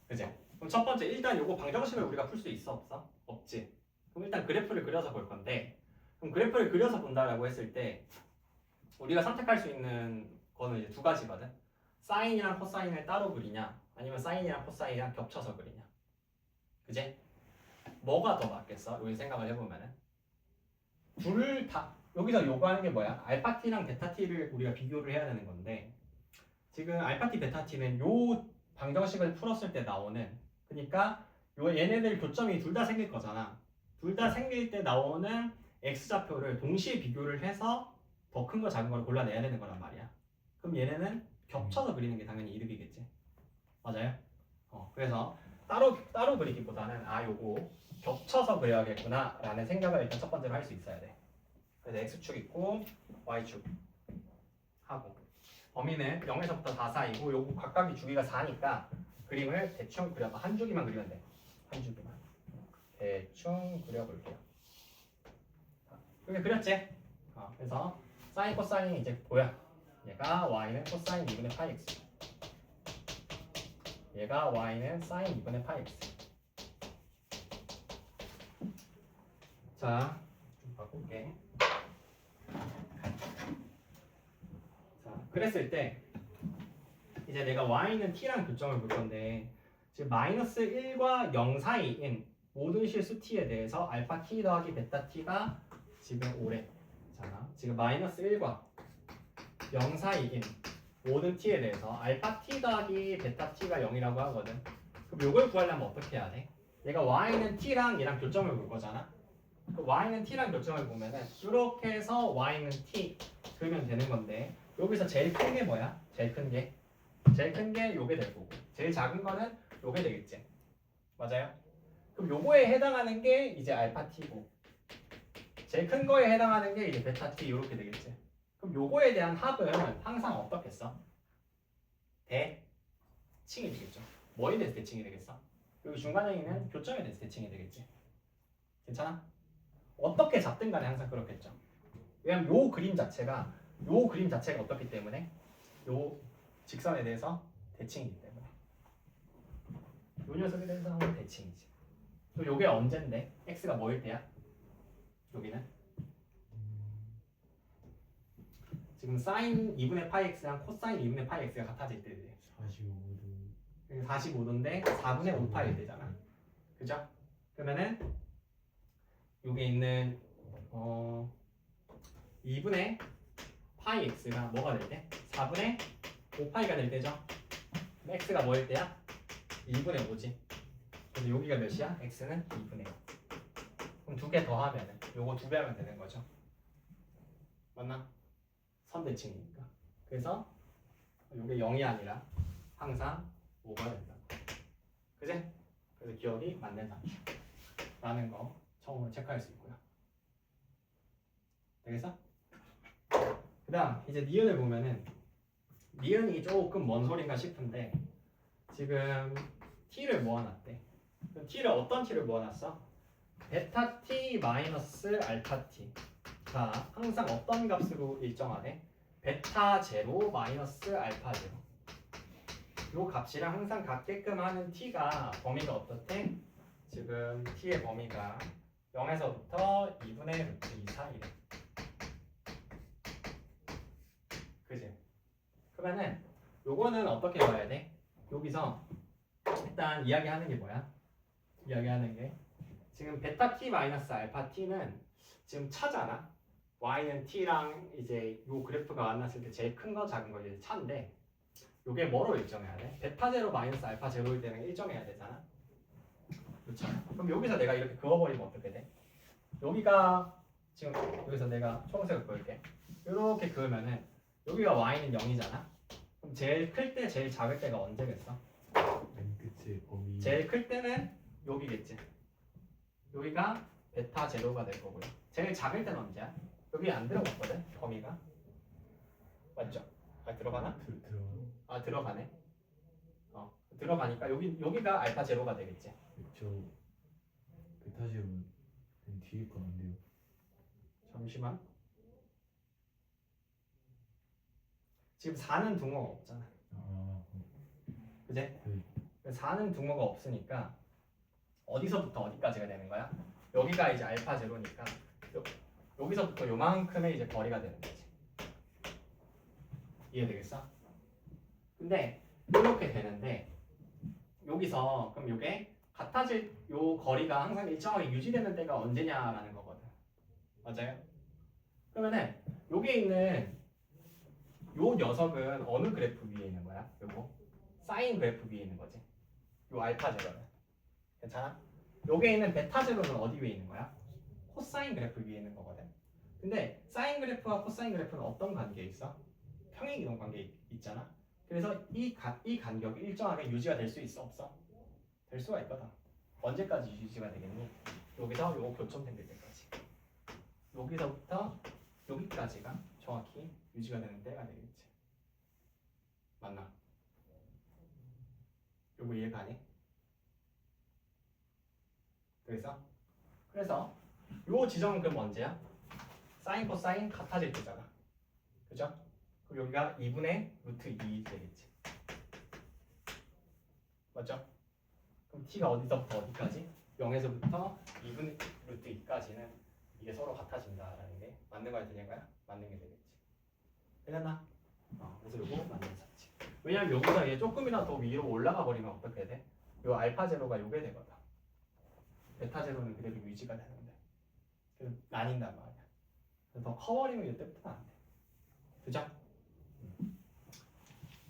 그죠? 그럼 첫 번째 일단 요거 방정식을 우리가 풀 수 있어 없어? 없지. 그럼 일단 그래프를 그려서 볼 건데, 그럼 그래프를 그려서 본다라고 했을 때 우리가 선택할 수 있는 거는 이제 두 가지거든. 사인이랑 코사인을 따로 그리냐, 아니면 사인이랑 코사인이랑 겹쳐서 그리냐. 그지? 뭐가 더 맞겠어? 여기 생각을 해보면은 둘 다 여기서 요구하는 게 뭐야? 알파 t랑 베타 t를 우리가 비교를 해야 되는 건데, 지금 알파 t, 베타 t는 요 방정식을 풀었을 때 나오는, 그러니까 요 얘네들 교점이 둘 다 생길 거잖아. 둘 다 생길 때 나오는 x좌표를 동시에 비교를 해서 더 큰 거 작은 걸 골라내야 되는 거란 말이야. 그럼 얘네는 겹쳐서 그리는 게 당연히 이득이겠지. 맞아요? 그래서 따로 그리기보다는 요거 겹쳐서 그려야겠구나 라는 생각을 일단 첫 번째로 할 수 있어야 돼. 그래서 x축 있고 y축 하고, 범위는 0에서부터 4 사이고 요거 각각이 주기가 4니까 그림을 대충 그려봐. 한 주기만 그리면 돼. 한 주기만 대충 그려볼게요. 이렇게 그렸지? 그래서 사인 코사인이 이제 보여. 얘가 y는 코사인 2분의 파이 x, 얘가 y는 사인 2분의 파이 x. 자, 좀 바꿀게. 자, 그랬을 때 이제 내가 y는 t랑 교점을 볼 건데, 지금 마이너스 1과 0 사이인 모든 실수 t에 대해서 알파 t 더하기 베타 t가 지금 5래잖아. 지금 마이너스 1과 0 사이인 모든 t에 대해서 알파 t 더하기 베타 t가 0이라고 하거든. 그럼 이걸 구하려면 어떻게 해야 돼? 얘가 y는 t랑 얘랑 교점을 볼 거잖아. 그 y는 t랑 교점을 보면은 이렇게 해서 y는 t 그러면 되는 건데, 여기서 제일 큰 게 뭐야? 제일 큰 게 요게 될 거고, 제일 작은 거는 요게 되겠지. 맞아요? 그럼 요거에 해당하는 게 이제 알파 t고, 제일 큰 거에 해당하는 게 이제 베타 t 이렇게 되겠지. 그럼 요거에 대한 합은 항상 어떻겠어? 대칭이 되겠죠. 뭐에 대해서 대칭이 되겠어? 여기 중간에 있는 교점에 대해서 대칭이 되겠지. 괜찮아? 어떻게 잡든 간에 항상 그렇겠죠. 왜냐면 요 그림 자체가 어떻기 때문에 요 직선에 대해서 대칭이기 때문에 요 녀석에 대해서 항상 대칭이지. 또 요게 언젠데? x가 뭐일 때야? 여기는 지금 사인 2분의 파이 x랑 코사인 2분의 파이 x가 같아질 때 돼. 45도. 45도인데 4분의 5파일 때잖아. 그죠? 그러면은 여기 있는 2분의 파이 x가 뭐가 될 때? 4분의 5파이가 될 때죠. 그럼 x가 뭐일 때야? 2분의 5지. 그래서 여기가 몇이야? x는 2분의 5. 그럼 두 개 더 하면은 요거 2배 하면 되는 거죠. 맞나? 선대칭이니까. 그래서 요게 0이 아니라 항상 5가 된다. 그지? 그래서 기억이 맞는다 라는 거 처음으로 체크할 수 있고요. 되겠어? 그 다음 이제 니은을 보면은, 니은이 조금 뭔 소린가 싶은데 지금 t를 모아놨대. 그럼 t를 어떤 t를 모아놨어? 베타 t 마이너스 알파 t가 항상 어떤 값으로 일정하네? 베타 제로 마이너스 알파 제로. 요 값이랑 항상 같게끔 하는 t가 범위가 어떻대? 지금 t의 범위가 0에서부터 2분의 루트 2 사이래. 그지? 그러면은 요거는 어떻게 봐야 돼? 여기서 일단 이야기하는 게 뭐야? 이야기하는 게 지금 베타 t 마이너스 알파 t는 지금 차잖아. y는 t랑 이제 요 그래프가 만났을 때 제일 큰 거 작은 거 이제 차인데 요게 뭐로 일정해야 돼? 베타 제로 마이너스 알파 제로일 때는 일정해야 되잖아. 그렇죠? 그럼 여기서 내가 이렇게 그어버리면 어떻게 돼? 여기가 지금 여기서 내가 초록색을 그을게. 이렇게 그으면은 여기가 y는 0이잖아. 그럼 제일 클 때 제일 작을 때가 언제겠어? 맨 끝에 범위. 제일 클 때는 여기겠지. 여기가 베타 제로가 될 거고요. 제일 작을 때는 언제야? 여기 안 들어갔거든 범위가. 맞죠? 아 들어가나? 들어. 아 들어가네. 들어가니까 여기가 알파 제로가 되겠지. 저 베타제로는 뒤에 건 안 돼요. 잠시만. 지금 4는 둥어가 없잖아. 아, 그제? 네. 4는 둥어가 없으니까 어디서부터 어디까지가 되는 거야? 여기가 이제 알파 제로니까 여기서부터 요만큼의 이제 거리가 되는 거지. 이해되겠어? 근데 이렇게 되는데 여기서 그럼 요게 같아질 요 거리가 항상 일정하게 유지되는 때가 언제냐라는 거거든. 맞아요? 그러면은 여기에 있는 요 녀석은 어느 그래프 위에 있는 거야? 요거 사인 그래프 위에 있는 거지. 요 알파 제로는 괜찮아? 여기에 있는 베타 제로는 어디 위에 있는 거야? 코사인 그래프 위에 있는 거거든. 근데 사인 그래프와 코사인 그래프는 어떤 관계에 있어? 평행이동 관계에 있잖아. 그래서 이 간격이 일정하게 유지가 될 수 있어 없어? 될 수가 있거든. 언제까지 유지가 되겠니? 여기서 요거 교점 생길 때까지. 여기서부터 여기까지가 정확히 유지가 되는 때가 되겠지. 맞나? 요거 이해 가니? 그래서 요 지점은 그럼 언제야? 사인 코사인 같아질 때잖아. 그죠? 그럼 여기가 2분의 루트 2 되겠지. 맞죠? 그럼 t가 어디서부터 어디까지? 0에서부터 2분의 루트 2까지는 이게 서로 같아진다라는 게 맞는 거야 되는 거야? 맞는 게 되겠지. 되겠나? 그래서 요거 맞는 사지. 왜냐면 여기서 얘 조금이나 더 위로 올라가 버리면 어떻게 돼? 요 알파 제로가 요게 되거든. 베타 제로는 그대로 유지가 되는데. 그래서 나뉜단 말이야. 그래서 더 커버리면 이때부터는 안 돼. 그죠?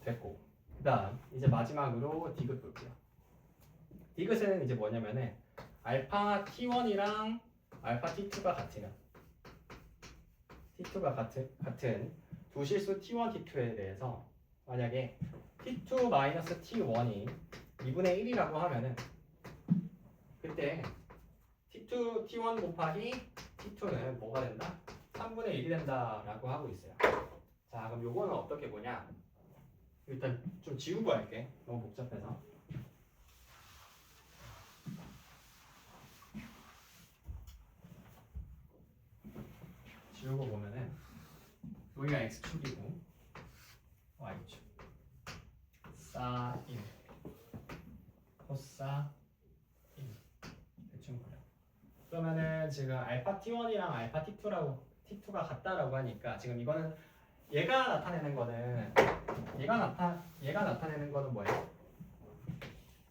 됐고. 그다음 이제 마지막으로 디귿 볼게요. 디귿은 이제 뭐냐면은 알파 t1이랑 알파 t2가 같으면 t2가 같은 두 실수 t1, t2에 대해서 만약에 t2-t1이 2분의 1이라고 하면은 그때 t2, t1 곱하기 t2는 뭐가 된다? 3분의 1이 된다라고 하고 있어요. 자, 그럼 요거는 어떻게 보냐? 일단 좀 지우고 할게. 너무 복잡해서. 지우고 보면은 여기가 x축이고 y축 사인 코사인 대충 그래. 그러면은 지금 알파 t1이랑 알파 t2가 같다라고 하니까 지금 이거는 얘가 나타내는 거는 뭐예요?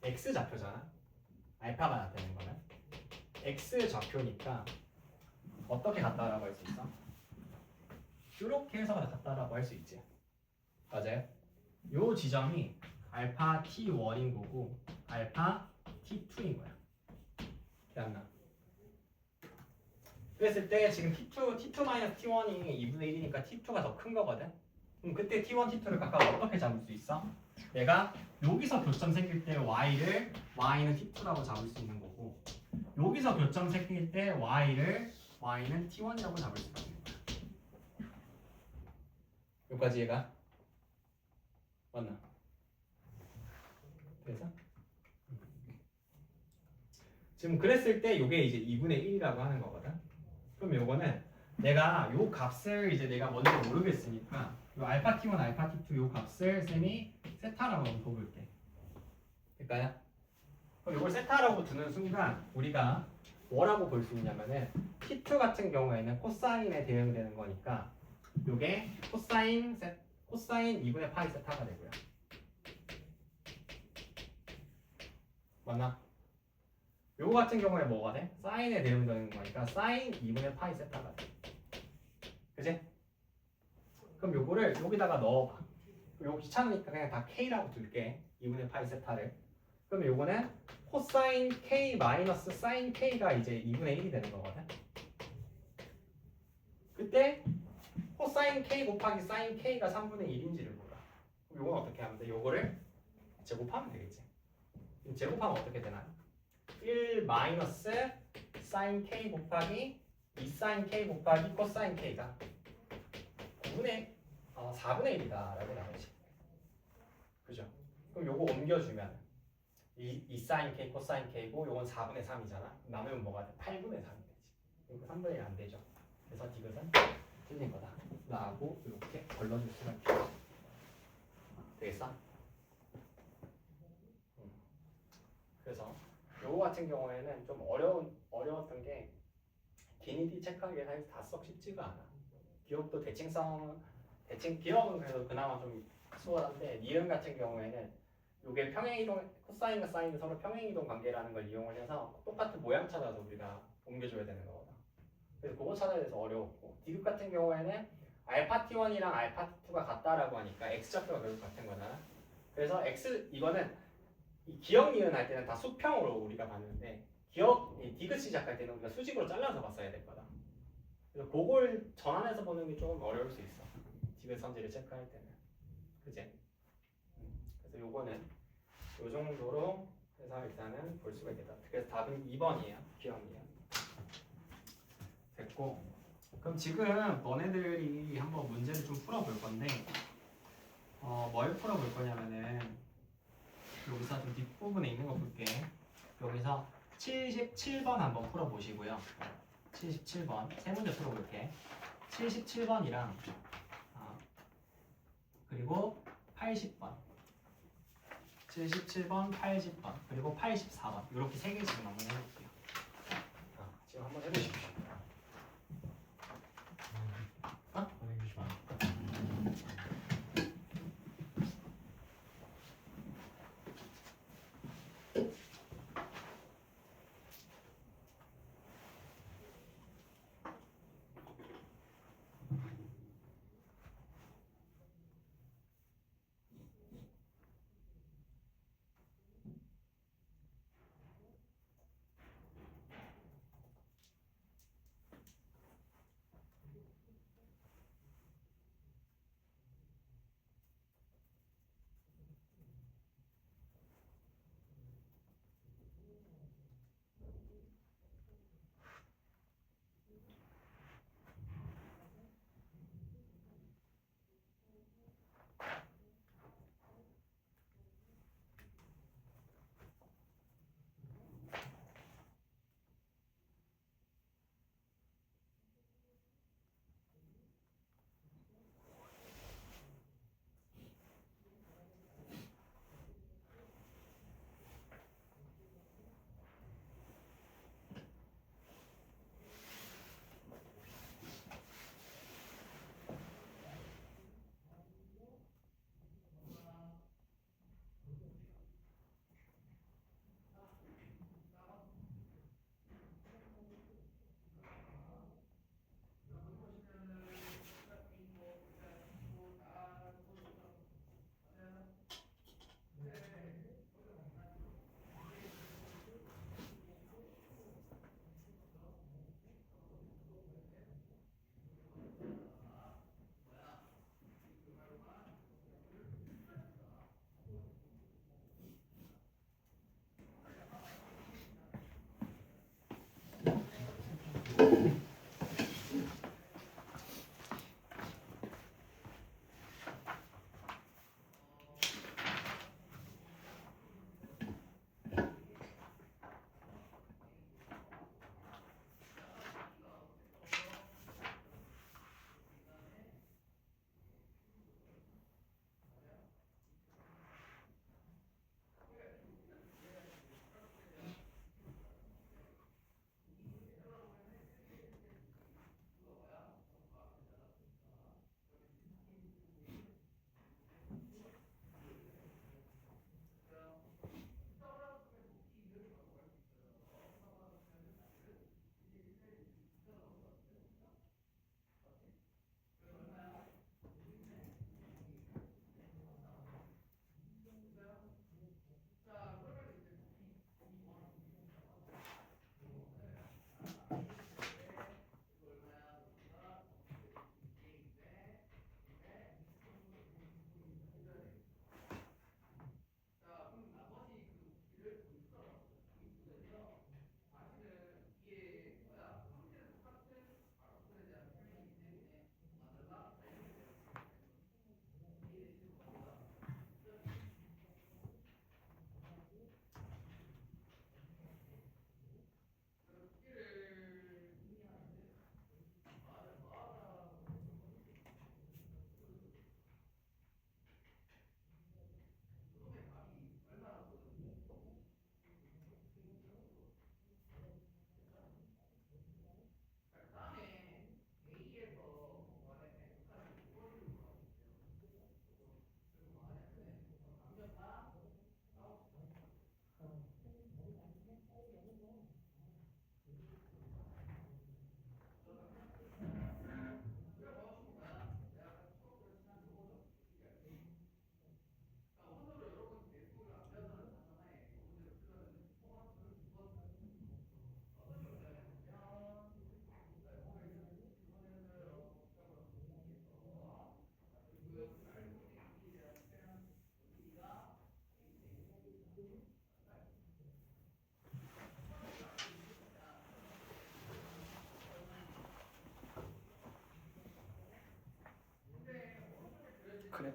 x 좌표잖아. 알파가 나타내는 거는 x 좌표니까 어떻게 같다라고 할 수 있어? 이렇게 해서 같다라고 할 수 있지. 맞아요? 요 지점이 알파 t1인 거고 알파 t2인 거야. 기억나? 그랬을 때 지금 t2-t1이 2분의 1이니까 t2가 더 큰 거거든. 그럼 그때 t1, t2를 각각 어떻게 잡을 수 있어? 내가 여기서 교점 생길 때 y는 t2라고 잡을 수 있는 거고 여기서 교점 생길 때 y는 t1이라고 잡을 수가 있는 거야. 여기까지 얘가 맞나? 그래서 지금 그랬을 때 이게 이제 2분의 1이라고 하는 거거든. 그럼 요거는 내가 요 값을 이제 내가 뭔지 모르겠으니까 요 알파 t1, 알파 t2 요 값을 쌤이 세타라고 한번 둬볼게. 될까요? 그럼 요걸 세타라고 두는 순간 우리가 뭐라고 볼 수 있냐면은 t2 같은 경우에는 코사인에 대응되는 거니까 요게 코사인 2분의 파이 세타가 되고요. 맞나? 요거 같은 경우에 뭐가 돼? 사인에 대응되는 거니까 사인 2분의 파이 세타가 돼. 그지? 그럼 요거를 여기다가 넣어봐. 요거 귀찮으니까 그냥 다 K라고 둘게. 2분의 파이 세타를. 그럼 요거는 코사인 K 마이너스 사인 K가 이제 2분의 1이 되는 거거든. 그때 코사인 K 곱하기 사인 K가 3분의 1인지를 몰라. 그럼 요건 어떻게 하면 돼? 요거를 제곱하면 되겠지. 그럼 제곱하면 어떻게 되나요? 1 마이너스 사인 K 곱하기 2 사인 K 곱하기 코사인 K가 4분의 1이다 라고 나오지. 그죠? 그럼 요거 옮겨주면 2 사인 K 코사인 K고 요건 4분의 3이잖아. 나누면 뭐가 돼? 8분의 3이 되지. 이거 3분의 1 안 되죠. 그래서 디귿은 틀린 거다 라고 이렇게 걸러줄 수가 있겠지. 되겠어? 그래서 요거 같은 경우에는 좀 어려웠던 게 기니디 체크하기가 사실 다 썩 쉽지가 않아. 기억도 기억은 그래도 그나마 좀 수월한데 니은 같은 경우에는 요게 평행이동 코사인과 사인이 서로 평행이동 관계라는 걸 이용을 해서 똑같은 모양 찾아서 우리가 옮겨줘야 되는 거거든. 그래서 그거 찾아야 돼서 어려웠고 디귿 같은 경우에는 알파 t1이랑 알파 t2가 같다라고 하니까 x좌표가 결국 같은 거잖아. 그래서 이거는 이 기억 니은 할 때는 다 수평으로 우리가 봤는데 이 디귿 시작할 때는 우리가 수직으로 잘라서 봤어야 될 거다. 그래서 그걸 전환해서 보는 게 조금 어려울 수 있어. 디귿 선지를 체크할 때는. 그지? 그래서 요거는 요 정도로 해서 일단은 볼 수가 있겠다. 그래서 답은 2번이에요. 기억 니은. 됐고. 그럼 지금 너네들이 한번 문제를 좀 풀어볼 건데 뭘 풀어볼 거냐면은 여기서 좀 뒷부분에 있는 거 볼게. 여기서 77번 한번 풀어보시고요. 77번 세 문제 풀어볼게. 77번이랑 그리고 80번 77번, 80번 그리고 84번 이렇게 세 개씩 한번 해볼게요. 지금 한번 해보십시오.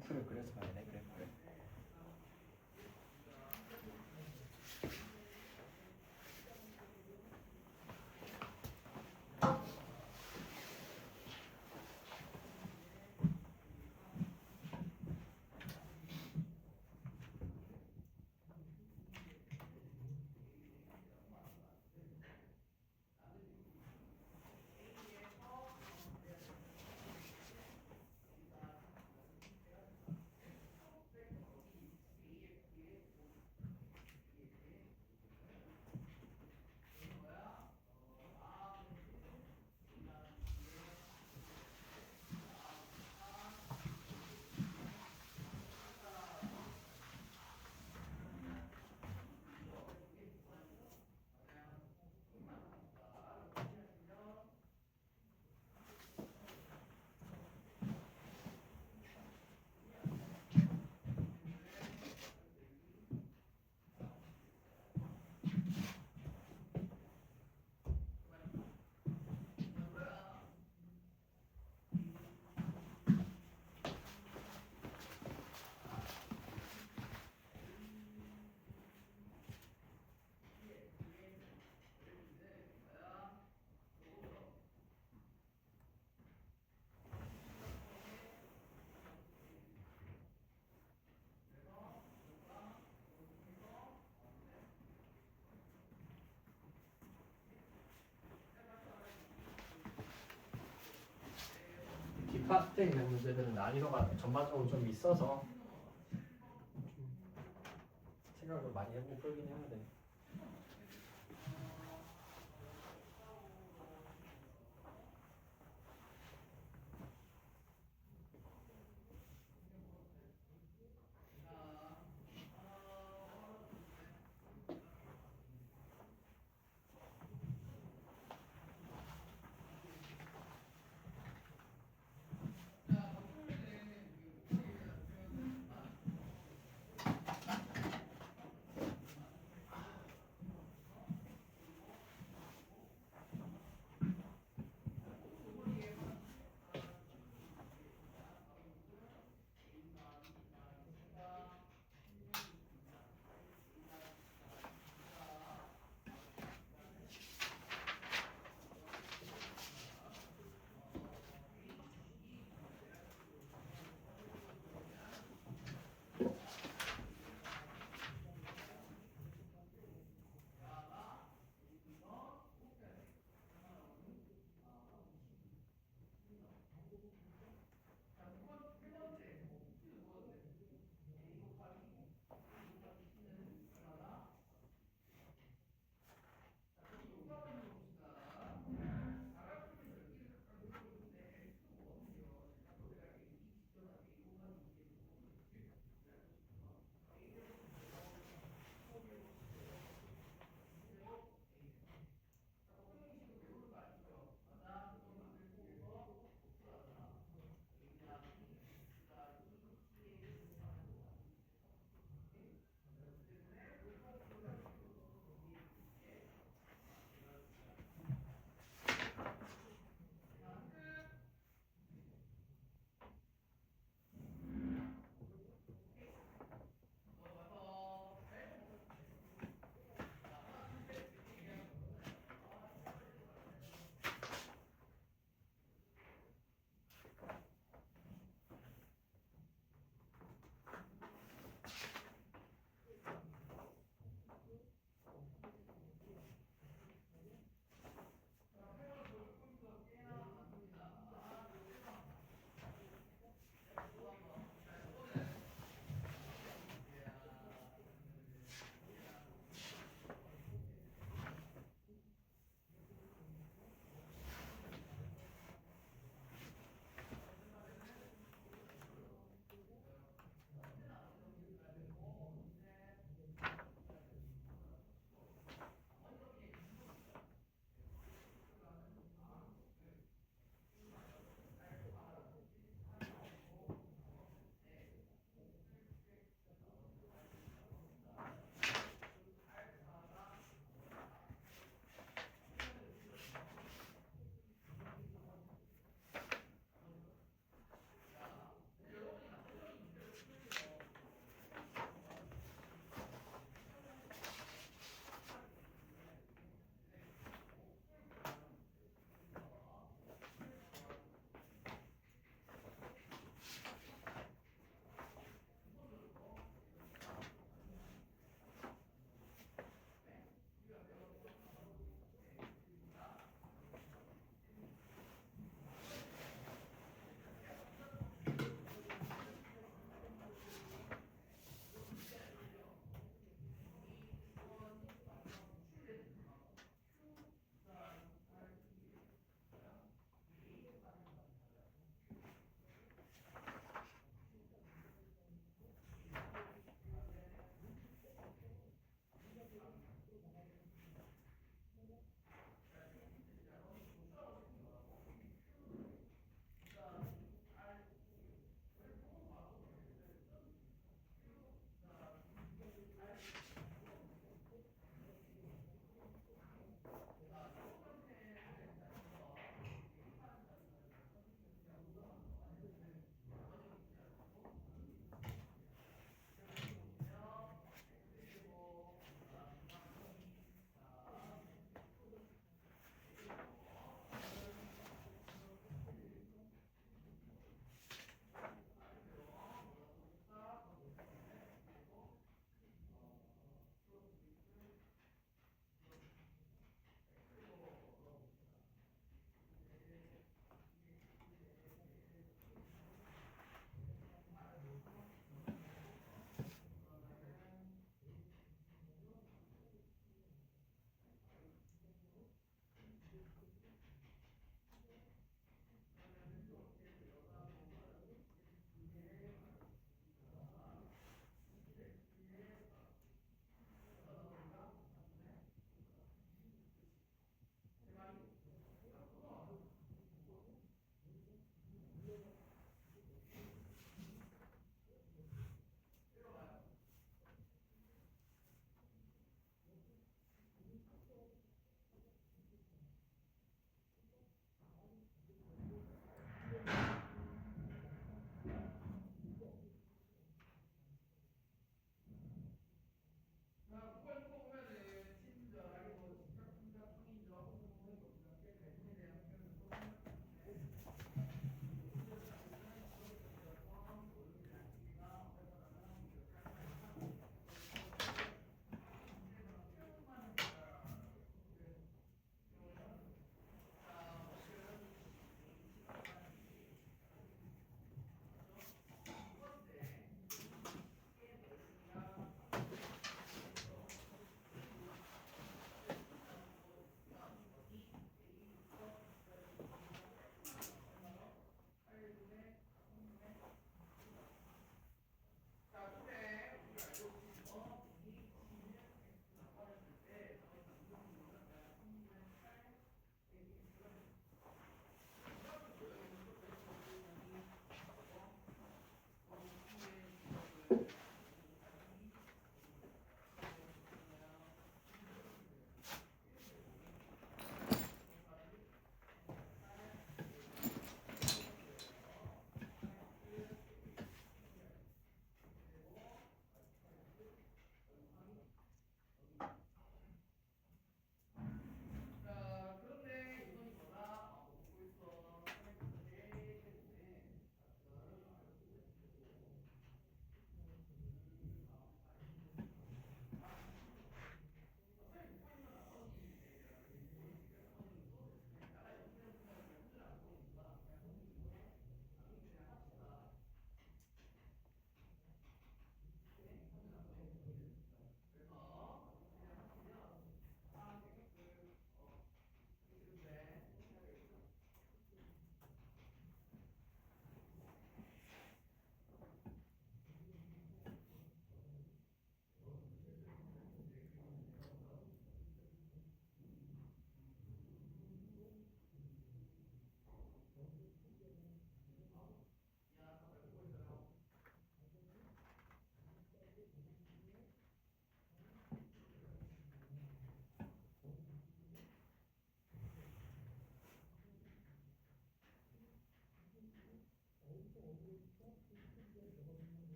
그래프를 그려서 봐야 돼. 그래프를. 뒷파트에 있는 문제들은 난이도가 전반적으로 좀 있어서 생각을 많이 해보고 풀긴 해야 돼.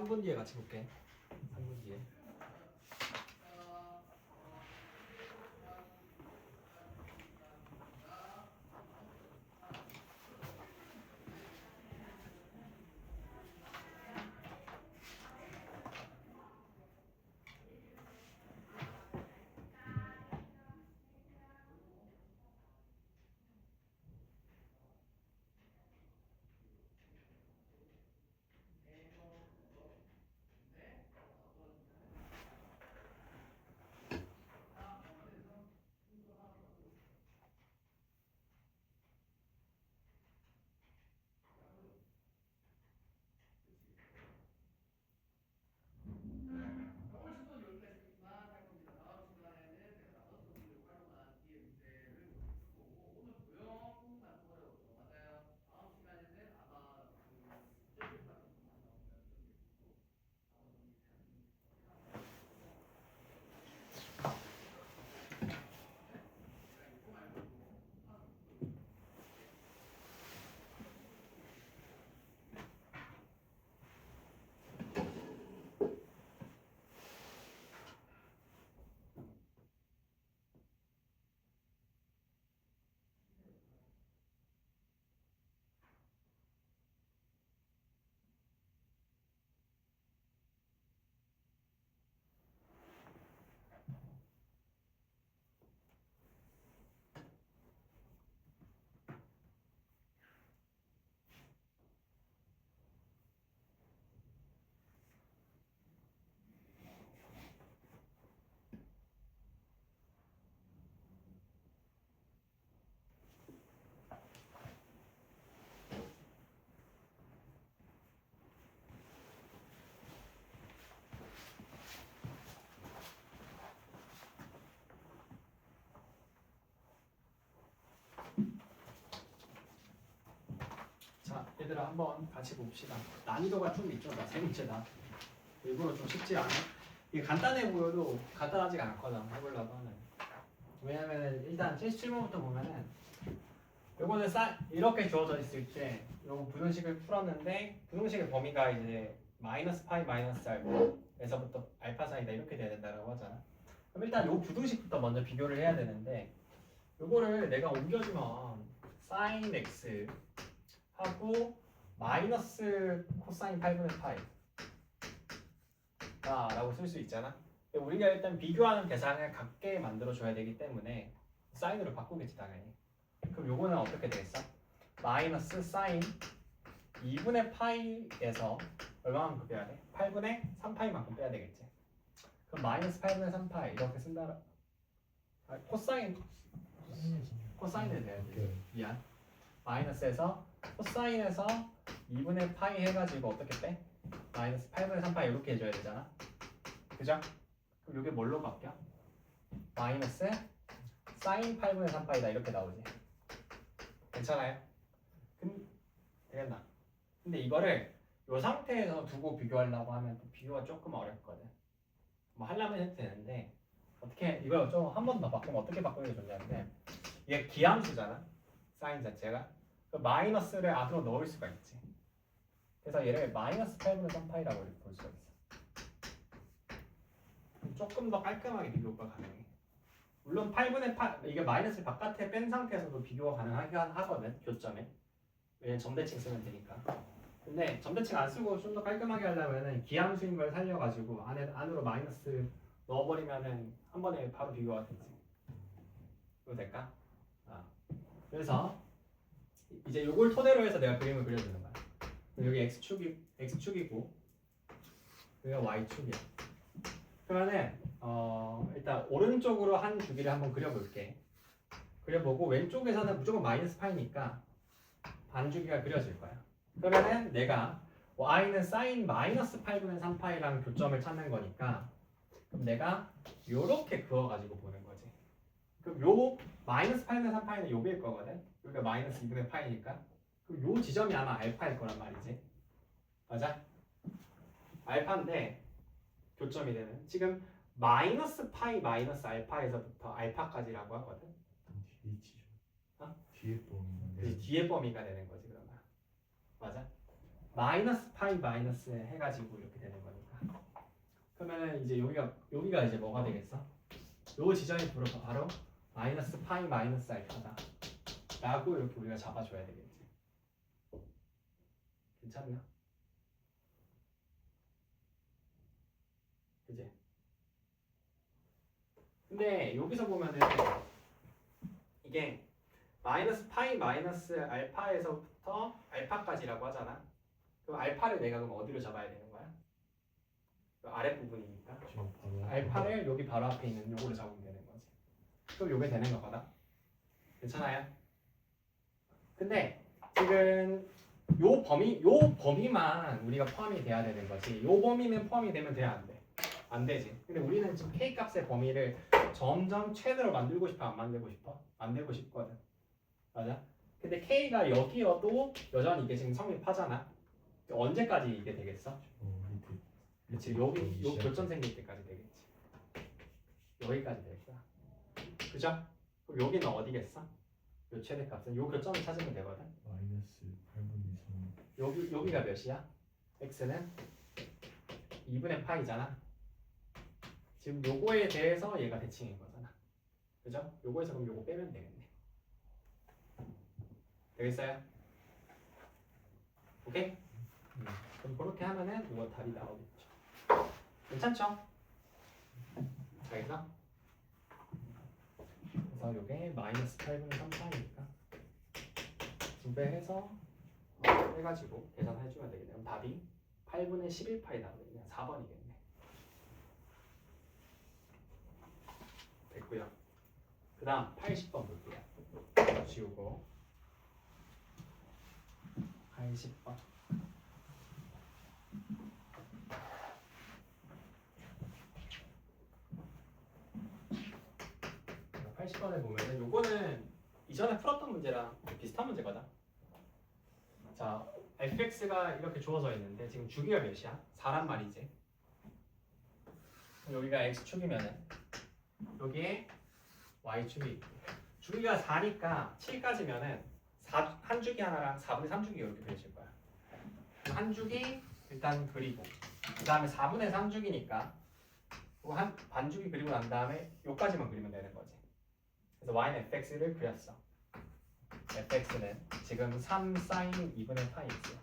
3분 뒤에 같이 볼게. 3분 뒤에. 자, 얘들아 한번 같이 봅시다. 난이도가 좀 있죠. 나 세 문제다. 일부러 좀 쉽지 않아. 이게 간단해 보여도 간단하지가 않거든. 해보려고 하면. 왜냐면 일단 77번부터 보면은 요거는 이렇게 주어져 있을 때 요거 부등식을 풀었는데 부등식의 범위가 이제 마이너스 파이 마이너스 알파에서부터 알파 사이다 이렇게 돼야 된다라고 하잖아. 그럼 일단 요 부등식부터 먼저 비교를 해야 되는데 요거를 내가 옮겨주면 sin x 하고 마이너스 코사인 8분의 파이다 라고 쓸 수 있잖아. 우리가 일단 비교하는 대상을 같게 만들어줘야 되기 때문에 사인으로 바꾸겠지 당연히. 그럼 요거는 어떻게 되겠어? 마이너스 사인 2분의 파이에서 얼마만큼 빼야 돼? 8분의 3파이만큼 빼야 되겠지. 그럼 마이너스 8분의 3파이 이렇게 쓴다. 코사인을 돼야지. 미안. 마이너스에서 코사인에서 2분의 파이 해가지고 어떻게 빼? 마이너스 8분의 3파이 이렇게 해줘야 되잖아. 그죠? 그럼 이게 뭘로 바뀌어? 마이너스 사인 8분의 3파이다 이렇게 나오지. 괜찮아요? 되겠나? 근데 이거를 이 상태에서 두고 비교하려고 하면 또 비교가 조금 어렵거든. 뭐 하려면 해도 되는데 어떻게 이걸 좀 한 번 더 바꾸면 어떻게 바꾸는 게 좋냐면 이게 기함수잖아. 사인 자체가 그 마이너스를 안으로 넣을 수가 있지. 그래서 얘를 마이너스 8분의 3파이라고 이렇게 볼 수가 있어. 조금 더 깔끔하게 비교가 가능해. 물론 8분의 8 이게 마이너스 바깥에 뺀 상태에서도 비교가 가능하긴 하거든. 교점에. 왜냐면 점대칭 쓰면 되니까. 근데 점대칭 안 쓰고 좀 더 깔끔하게 하려면은 기함수인 걸 살려가지고 안으로 마이너스 넣어버리면은 한 번에 바로 비교가 되지. 이거 될까? 그래서 이제 요걸 토대로 해서 내가 그림을 그려주는 거야. 여기 x축이고 여기가 y축이야. 그러면은 일단 오른쪽으로 한 주기를 한번 그려볼게. 그려보고 왼쪽에서는 무조건 마이너스 파이니까 반주기가 그려질 거야. 그러면은 내가 y는 사인 마이너스 8분의 3파이랑 교점을 찾는 거니까 그럼 내가 요렇게 그어가지고 보는 거지. 그럼 요 마이너스 8분의 3파이는 요게일 거거든. 여기가 마이너스 2분의 파이니까 그럼 요 지점이 아마 알파일 거란 말이지. 맞아? 알파인데 교점이 되는 지금 마이너스 파이 마이너스 알파에서부터 알파까지라고 하거든. 뒤에 지죠. 어? 뒤에 범위가. 그래서 뒤에 범위가 되는 거지 그러면. 맞아? 마이너스 파이 마이너스 해가지고 이렇게 되는 거니까. 그러면 이제 여기가 이제 뭐가 되겠어? 요 지점이 바로 마이너스 파이 마이너스 알파다. 라고 이렇게 우리가 잡아줘야 되겠지. 괜찮나? 그지? 근데 여기서 보면은 이게 마이너스 파이 마이너스 알파에서부터 알파까지라고 하잖아. 그럼 알파를 내가 그럼 어디로 잡아야 되는 거야? 그 아랫부분이니까. 저 바로 알파를 여기 바로 앞에 있는 요거로 잡으면 되는 거지. 그럼 요게 되는 거거든. 괜찮아요? 근데 지금 요 범위만 우리가 포함이 돼야 되는 거지. 요 범위는 포함이 되면 돼, 안 돼? 안 되지. 근데 우리는 지금 k 값의 범위를 점점 최대로 만들고 싶어, 안 만들고 싶어? 만들고 싶거든. 맞아? 근데 k가 여기여도 여전히 이게 지금 성립하잖아. 언제까지 이게 되겠어? 밑에 그렇지. 여기 요 교점 생길 때까지 되겠지. 여기까지 될 거야. 그죠? 그럼 여기는 어디겠어? 요 최대값은 요 교점을 찾으면 되거든. 마이너스 8분의 3. 여기가 몇이야? x는 2분의 파이잖아. 지금 요거에 대해서 얘가 대칭인 거잖아. 그죠? 요거에서 그럼 요거 빼면 되겠네. 되겠어요? 오케이? 그럼 그렇게 하면은 이거 답이 나오겠죠. 괜찮죠? 알겠어? 그래서 요게 마이너스 8분의 3파이니까 2배 해서 해가지고 계산해주면 되겠네요. 그럼 답이 8분의 11파이 나오겠네요. 4번이겠네. 됐고요. 그 다음 80번 볼게요. 지우고 80번. 80번에 보면은 요거는 이전에 풀었던 문제랑 비슷한 문제거든. 자, fx가 이렇게 주어져 있는데 지금 주기가 몇이야? 4란 말이지. 여기가 x축이면은 여기에 y축이 있고 주기가 4니까 7까지면은 한 주기 하나랑 4분의 3주기 이렇게 그려질 거야. 한 주기 일단 그리고 그 다음에 4분의 3주기니까 한 반주기 그리고 난 다음에 요까지만 그리면 되는 거지. 그래서 y는 fx를 그렸어. fx는 지금 3 sin 2분의 파이 x야.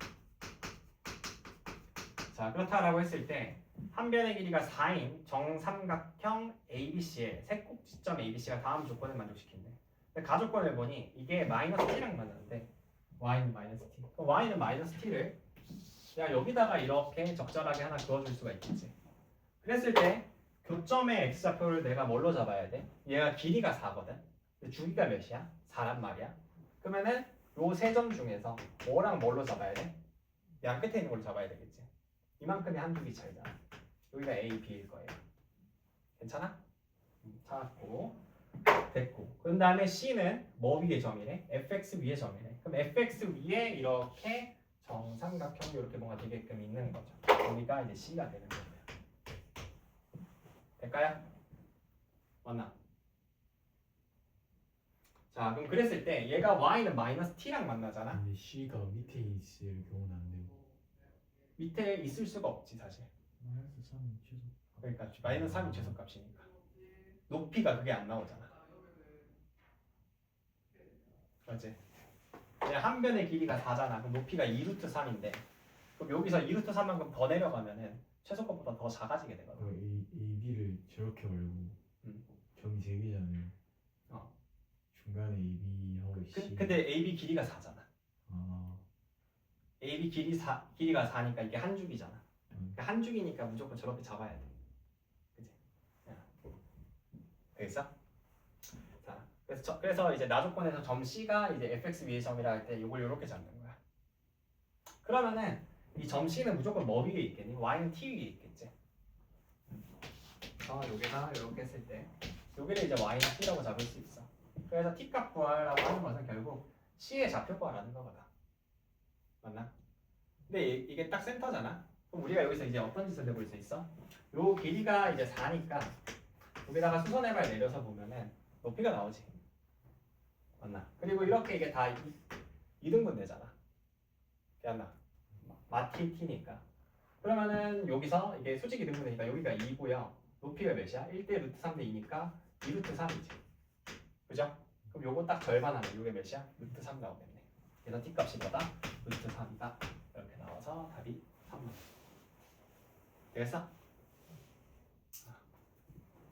자, 그렇다라고 했을 때 한 변의 길이가 4인 정삼각형 ABC의 세 꼭지점 ABC가 다음 조건을 만족시킨대. 근데 가조건을 보니 이게 마이너스 t랑 맞는데 y는 마이너스 t. 그럼 y는 마이너스 t를 그냥 여기다가 이렇게 적절하게 하나 그어줄 수가 있겠지. 그랬을 때 교점의 x좌표를 내가 뭘로 잡아야 돼? 얘가 길이가 4거든. 근데 주기가 몇이야? 4란 말이야. 그러면은 요 세 점 중에서 뭐랑 뭘로 잡아야 돼? 양 끝에 있는 걸로 잡아야 되겠지. 이만큼이 한 주기 차이잖아. 여기가 A, B일 거예요. 괜찮아? 찾았고 됐고. 그 다음에 C는 뭐 위에 점이래? fx 위에 점이래. 그럼 fx 위에 이렇게 정삼각형 이렇게 뭔가 되게끔 있는 거죠. 여기가 이제 C가 되는 거예요. 될까요? 맞나? 자, 그럼 그랬을 때 얘가 y는 마이너스 t랑 만나잖아. 근데 C가 밑에 있을 경우는 안 되고 밑에 있을 수가 없지 사실. 마이너스 3이 최소. 그러니까 마이너스 3이 최소값이니까 높이가 그게 안 나오잖아. 맞지? 그냥 한 변의 길이가 4잖아. 그럼 높이가 2루트 3인데 그럼 여기서 2루트 3만큼 더 내려가면은 최소값보다 더 작아지게 되거든. A, B를 저렇게 말고 점이 3개잖아요. 중간에 A, B하고 C. 근데 AB 길이가 4잖아. AB 길이가 4니까 이게 한 줄이잖아. 그러니까 한 줄이니까 무조건 저렇게 잡아야 돼. 그치? 되겠어? 자, 그래서 이제 나조건에서 점 C가 이제 fx 위의 점이라 할 때 이걸 이렇게 잡는 거야. 그러면은 이 점 C는 무조건 뭐 위에 있겠니? y는 t 위에 있겠지. 여기다 이렇게 했을 때 여기를 이제 y는 t라고 잡을 수 있어. 그래서 t 값 구하라고 하는 것은 결국 C의 좌표 구하라는 거거든. 맞나? 근데 이게 딱 센터잖아. 그럼 우리가 여기서 이제 어떤 짓을 해볼 수 있어? 요 길이가 이제 4니까 여기다가 수선해발 내려서 보면은 높이가 나오지. 맞나? 그리고 이렇게 이게 다 2등분 되잖아. 기억나? 마티 t니까. 그러면은 여기서 이게 수직이 등분되니까 여기가 2고요. 높이가 몇이야? 1대 루트 3대 2니까 2 루트 3이지. 그죠? 그럼 요거 딱 절반하면 요게 몇이야? 루트 3 나오겠네. 그래서 t 값이 뭐다? 루트 3이다. 이렇게 나와서 답이 3번. 되겠어?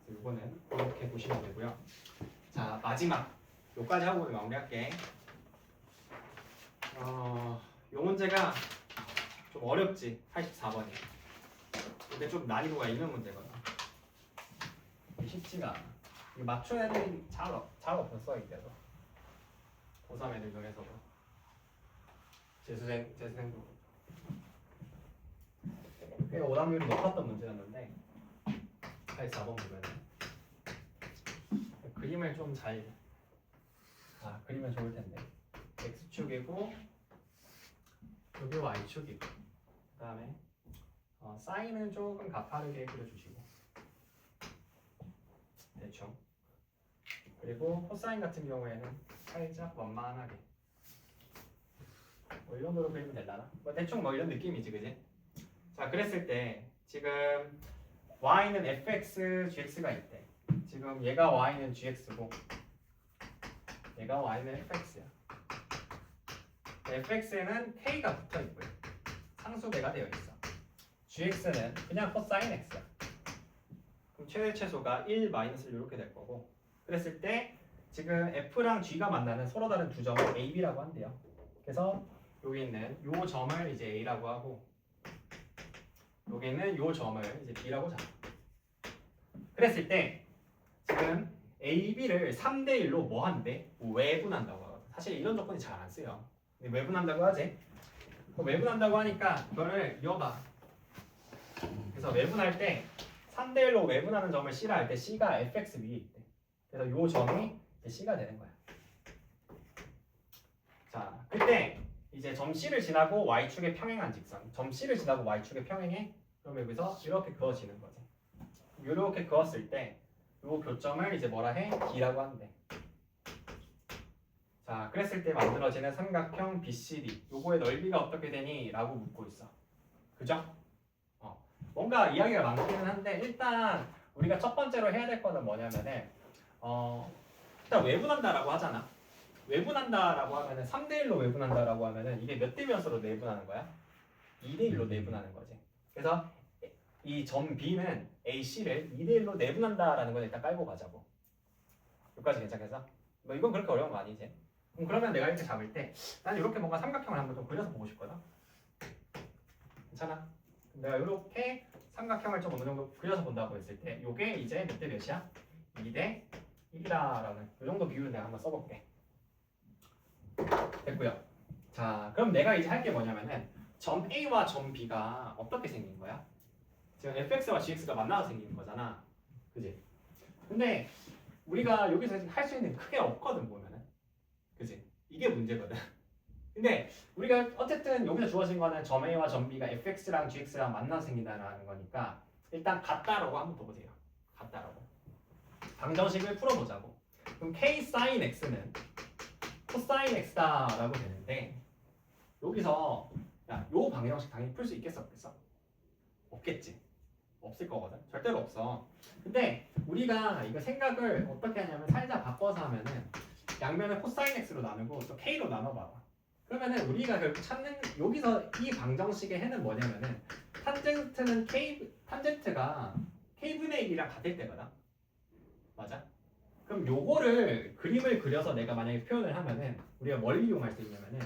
이거는 이렇게 보시면 되고요. 자, 마지막 요까지 하고 마무리할게. 요 문제가 좀 어렵지. 84번이. 근데 좀 난이도가 있는 문제거든. 쉽지가 않아. 이거 맞춘 애들이 잘 없었어 이때도. 고3 애들 중에서도. 재수생도. 꽤 오답률이 높았던 문제였는데 84번 보면은 그림을 좀 잘 그리면 좋을 텐데. x축이고 여기 y축이고 그다음에 사인은 조금 가파르게 그려주시고 대충. 그리고 코사인 같은 경우에는 살짝 원만하게 뭐 이 정도로 그리면 되려나? 뭐 대충 뭐 이런 느낌이지, 그지? 자, 그랬을 때 지금 y는 fx, gx가 있대. 지금 얘가 y는 gx고 얘가 y는 fx야. fx에는 k가 붙어 있고요. 상수배가 되어 있어. gx는 그냥 코사인 x야. 그럼 최대 최소가 1 마이너스 이렇게 될 거고. 그랬을 때 지금 f랑 g가 만나는 서로 다른 두 점을 a, b라고 한대요. 그래서 여기 있는 요 점을 이제 a라고 하고 여기 있는 요 점을 이제 b라고 잡아. 그랬을 때 지금 a, b를 3대 1로 뭐 한대? 외분한다고 하거든. 사실 이런 조건이 잘 안 쓰여. 근데 외분한다고 하지. 외분한다고 하니까 이거를 이어봐. 그래서 외분할 때 3대 1로 외분하는 점을 c라 할 때 c가 fx 위에 있대. 그래서 요 점이 이제 c가 되는 거야. 자, 그때 이제 점 c를 지나고 y축에 평행한 직선. 점 c를 지나고 y축에 평행해. 그럼 여기서 이렇게 그어지는 거지. 이렇게 그었을 때 요 교점을 이제 뭐라 해? D라고 한대. 자, 그랬을 때 만들어지는 삼각형 BCD. 요거의 넓이가 어떻게 되니? 라고 묻고 있어. 그죠? 뭔가 이야기가 많기는 한데 일단 우리가 첫 번째로 해야 될 거는 뭐냐면은 일단 외분한다라고 하잖아. 외분한다라고 하면은 3대 1로 외분한다라고 하면은 이게 몇 대 몇으로 내분하는 거야? 2대 1로 내분하는 거지. 그래서 이 점 B는 AC를 2대 1로 내분한다라는 걸 일단 깔고 가자고. 여기까지 괜찮겠어? 뭐 이건 그렇게 어려운 거 아니지? 그러면 내가 이렇게 잡을 때 난 이렇게 뭔가 삼각형을 한번 좀 그려서 보고 싶거든. 괜찮아? 내가 이렇게 삼각형을 좀 어느 정도 그려서 본다고 했을 때 이게 이제 몇 대 몇이야? 2대 1이라는 이 정도 비율을 내가 한번 써볼게. 됐고요. 자, 그럼 내가 이제 할 게 뭐냐면은 점 A와 점 B가 어떻게 생긴 거야? 지금 fx와 gx가 만나서 생기는 거잖아. 그지? 근데 우리가 여기서 할 수 있는 크게 없거든 보면은. 그지? 이게 문제거든. 근데 우리가 어쨌든 여기서 주어진 거는 점 A와 점 B가 fx랑 gx랑 만나서 생긴다는 거니까 일단 같다라고 한번 더 보세요. 같다라고. 방정식을 풀어보자고. 그럼 k sin x는 코사인 x다라고 되는데 여기서 야, 요 방정식 당연히 풀 수 있겠어 없겠어? 없겠지. 없을 거거든. 절대로 없어. 근데 우리가 이거 생각을 어떻게 하냐면 살짝 바꿔서 하면은 양면을 코사인 x로 나누고 또 k로 나눠봐봐. 그러면은 우리가 결국 찾는 여기서 이 방정식의 해는 뭐냐면은 탄젠트가 k분의 1이랑 같을 때거든. 맞아? 그럼 요거를 그림을 그려서 내가 만약에 표현을 하면은 우리가 뭘 이용할 수 있냐면은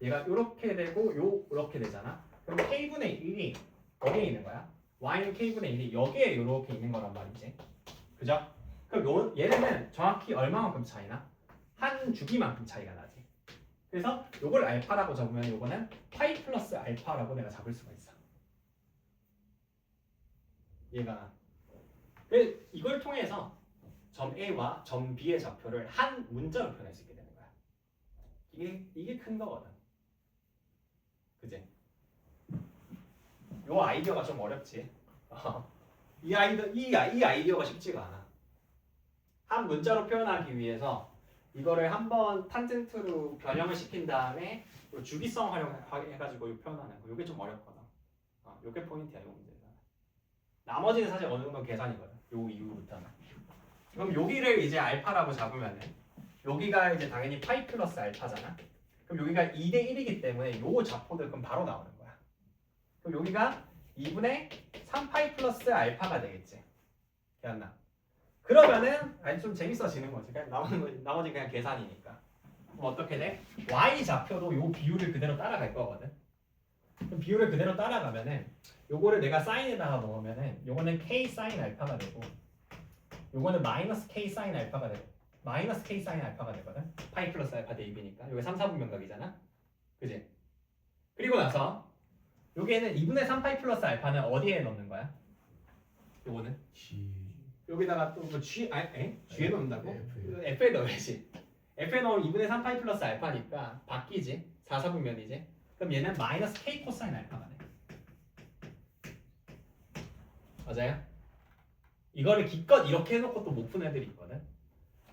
얘가 요렇게 되고 요렇게 되잖아. 그럼 k분의 1이 어디에 있는 거야? y는 k분의 1이 여기에 이렇게 있는 거란 말이지. 그죠? 그럼 얘네는 정확히 얼마만큼 차이나? 한 주기만큼 차이가 나지. 그래서 요걸 알파라고 적으면 요거는 파이 플러스 알파라고 내가 잡을 수가 있어. 얘가. 이걸 통해서 점 A와 점 B의 좌표를 한 문자로 표현할 수 있게 되는 거야. 이게 큰 거거든. 그지? 요 아이디어가 좀 어렵지. 이 아이디어가 쉽지가 않아. 한 문자로 표현하기 위해서 이거를 한번 탄젠트로 변형을 시킨 다음에 요 주기성 활용해가지고 이 표현하는 거. 이게 좀 어렵거든. 이게 포인트야 이 문제는. 나머지는 사실 어느 정도 계산이거든. 요 이후부터는. 그럼 여기를 이제 알파라고 잡으면은 여기가 이제 당연히 파이 플러스 알파잖아. 그럼 여기가 2대 1이기 때문에 요 좌표들 그럼 바로 나오는 거야. 그럼 여기가 2분의 3파이 플러스 알파가 되겠지. 기억나? 그러면은 아니 좀 재밌어지는 거지. 그냥 나머지 그냥 계산이니까. 그럼 어떻게 돼? y 좌표도 요 비율을 그대로 따라갈 거거든. 그럼 비율을 그대로 따라가면은 요거를 내가 사인에다가 넣으면은 요거는 k 사인 알파가 되고 요거는 마이너스 k 사인 알파가 되고 마이너스 k 사인 알파가 되거든. 파이 플러스 알파 대 2이니까 요게 3, 4분면각이잖아. 그지? 그리고 나서 여기에는 2분의 3파이 플러스 알파는 어디에 넣는 거야? 요거는 G 여기다가 또뭐 G에 넣는다고? F. F에 넣어야지. F에 넣으면 2분의 3파이 플러스 알파니까 바뀌지. 4, 4분면이지. 그럼 얘는 마이너스 K 코사인 알파가 돼. 맞아요? 이거를 기껏 이렇게 해놓고 또 못 푼 애들이 있거든.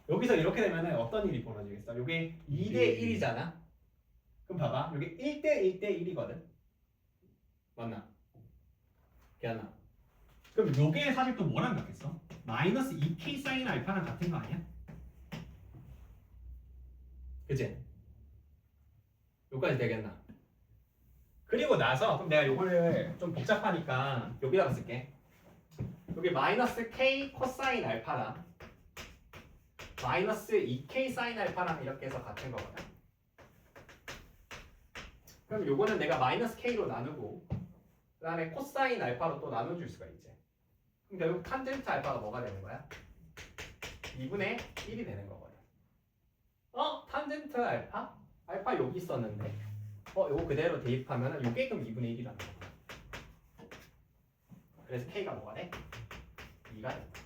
여기서 이렇게 되면은 어떤 일이 벌어지겠어? 요게 2대 1이잖아. 그럼 봐봐. 요게 1대 1대 1이거든. 맞나? 기억나? 그럼 요게 사실 또 뭐랑 같겠어? 마이너스 2k 사인 알파랑 같은 거 아니야? 그치? 요까지 되겠나? 그리고 나서 그럼 내가 요거를 좀 복잡하니까 여기다가 쓸게. 여기 마이너스 k 코사인 알파랑 마이너스 2k 사인 알파랑 이렇게 해서 같은 거거든. 그럼 요거는 내가 마이너스 k로 나누고 그 다음에 코사인 알파로 또 나눠줄 수가 있지. 그럼 결국 탄젠트 알파가 뭐가 되는 거야? 2분의 1이 되는 거거든. 탄젠트 알파? 알파 여기 있었는데 요거 그대로 대입하면 요게 그럼 2분의 1이라는 거야. 그래서 k가 뭐가 돼? 2가 된다.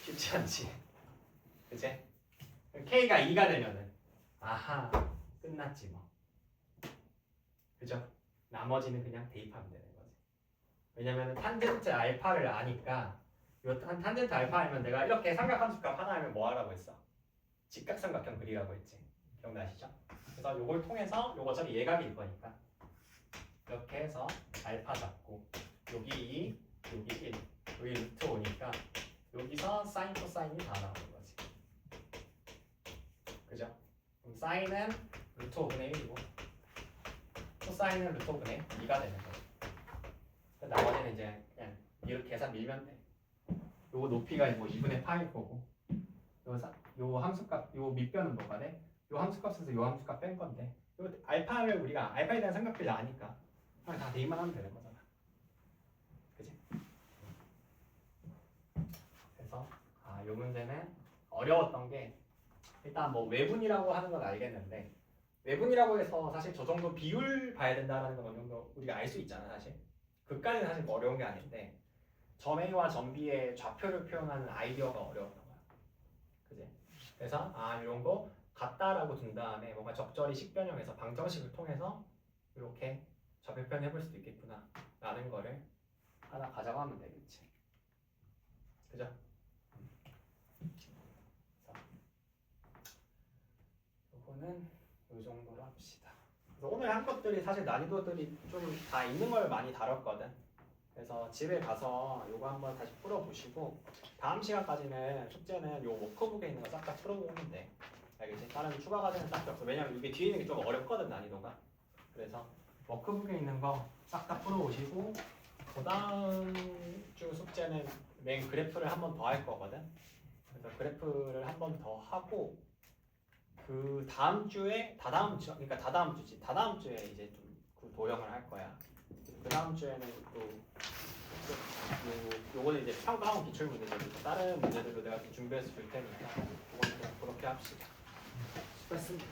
쉽지 않지. 그치? k가 2가 되면은 아하 끝났지 뭐. 그죠? 나머지는 그냥 대입하면 되는 거지. 왜냐면 탄젠트 알파를 아니까 요 탄젠트 알파 알면 내가 이렇게 삼각함수값 하나 알면 뭐 하라고 했어? 직각삼각형 그리라고 했지. 기억나시죠? 그래서 요걸 통해서 요거 어차피 예각일 거니까 이렇게 해서 알파 잡고 여기 2, 여기 1, 여기 루트 5니까 여기서 사인 코사인이 다 나오는 거지. 그죠? 그럼 사인은 루트 5분의 1이고 코사인은 루트 5분의 2가 되는 거지. 나머지는 이제 그냥 이렇게 계산 밀면 돼. 요거 높이가 뭐 2분의 파일 거고 요 함수값 요 밑변은 뭐가 돼? 요 함수값에서 요 함수값 뺀 건데 요 알파를 우리가 알파에 대한 삼각비를 아니까 그냥 다 대입만 하면 되는 거잖아. 그치? 그래서 요 문제는 어려웠던 게 일단 뭐 외분이라고 하는 건 알겠는데 외분이라고 해서 사실 저 정도 비율 봐야 된다는 건 어느 정도 우리가 알 수 있잖아 사실. 그까지는 사실 뭐 어려운 게 아닌데 점 A와 점 B의 좌표를 표현하는 아이디어가 어려웠던 거야. 그지? 그래서 이런 거 같다라고 둔 다음에 뭔가 적절히 식변형에서 방정식을 통해서 이렇게 좌표 표현해 볼 수도 있겠구나 라는 거를 하나 가져가면 되겠지. 그죠? 요거는 이 정도로 합시다. 그래서 오늘 한 것들이 사실 난이도들이 좀 다 있는 걸 많이 다뤘거든. 그래서 집에 가서 요거 한번 다시 풀어보시고 다음 시간까지는 숙제는 요 워크북에 있는 거 싹 다 풀어보면 돼. 알겠지? 다른 추가 과제는 딱히 없어. 왜냐면 이게 뒤에 있는 게 좀 어렵거든 난이도가. 그래서 워크북에 있는 거 싹 다 풀어오시고 그 다음 주 숙제는 맨 그래프를 한 번 더 할 거거든. 그래서 그래프를 한 번 더 하고 그 다음 주에 다다음 주에 이제 좀 그 도형을 할 거야. 그 다음 주에는 또 요거는 이제 평가하고 기출 문제들이고 다른 문제들도 내가 좀 준비해서 줄 테니까 그거는 그냥 그렇게 합시다. 수고했습니다.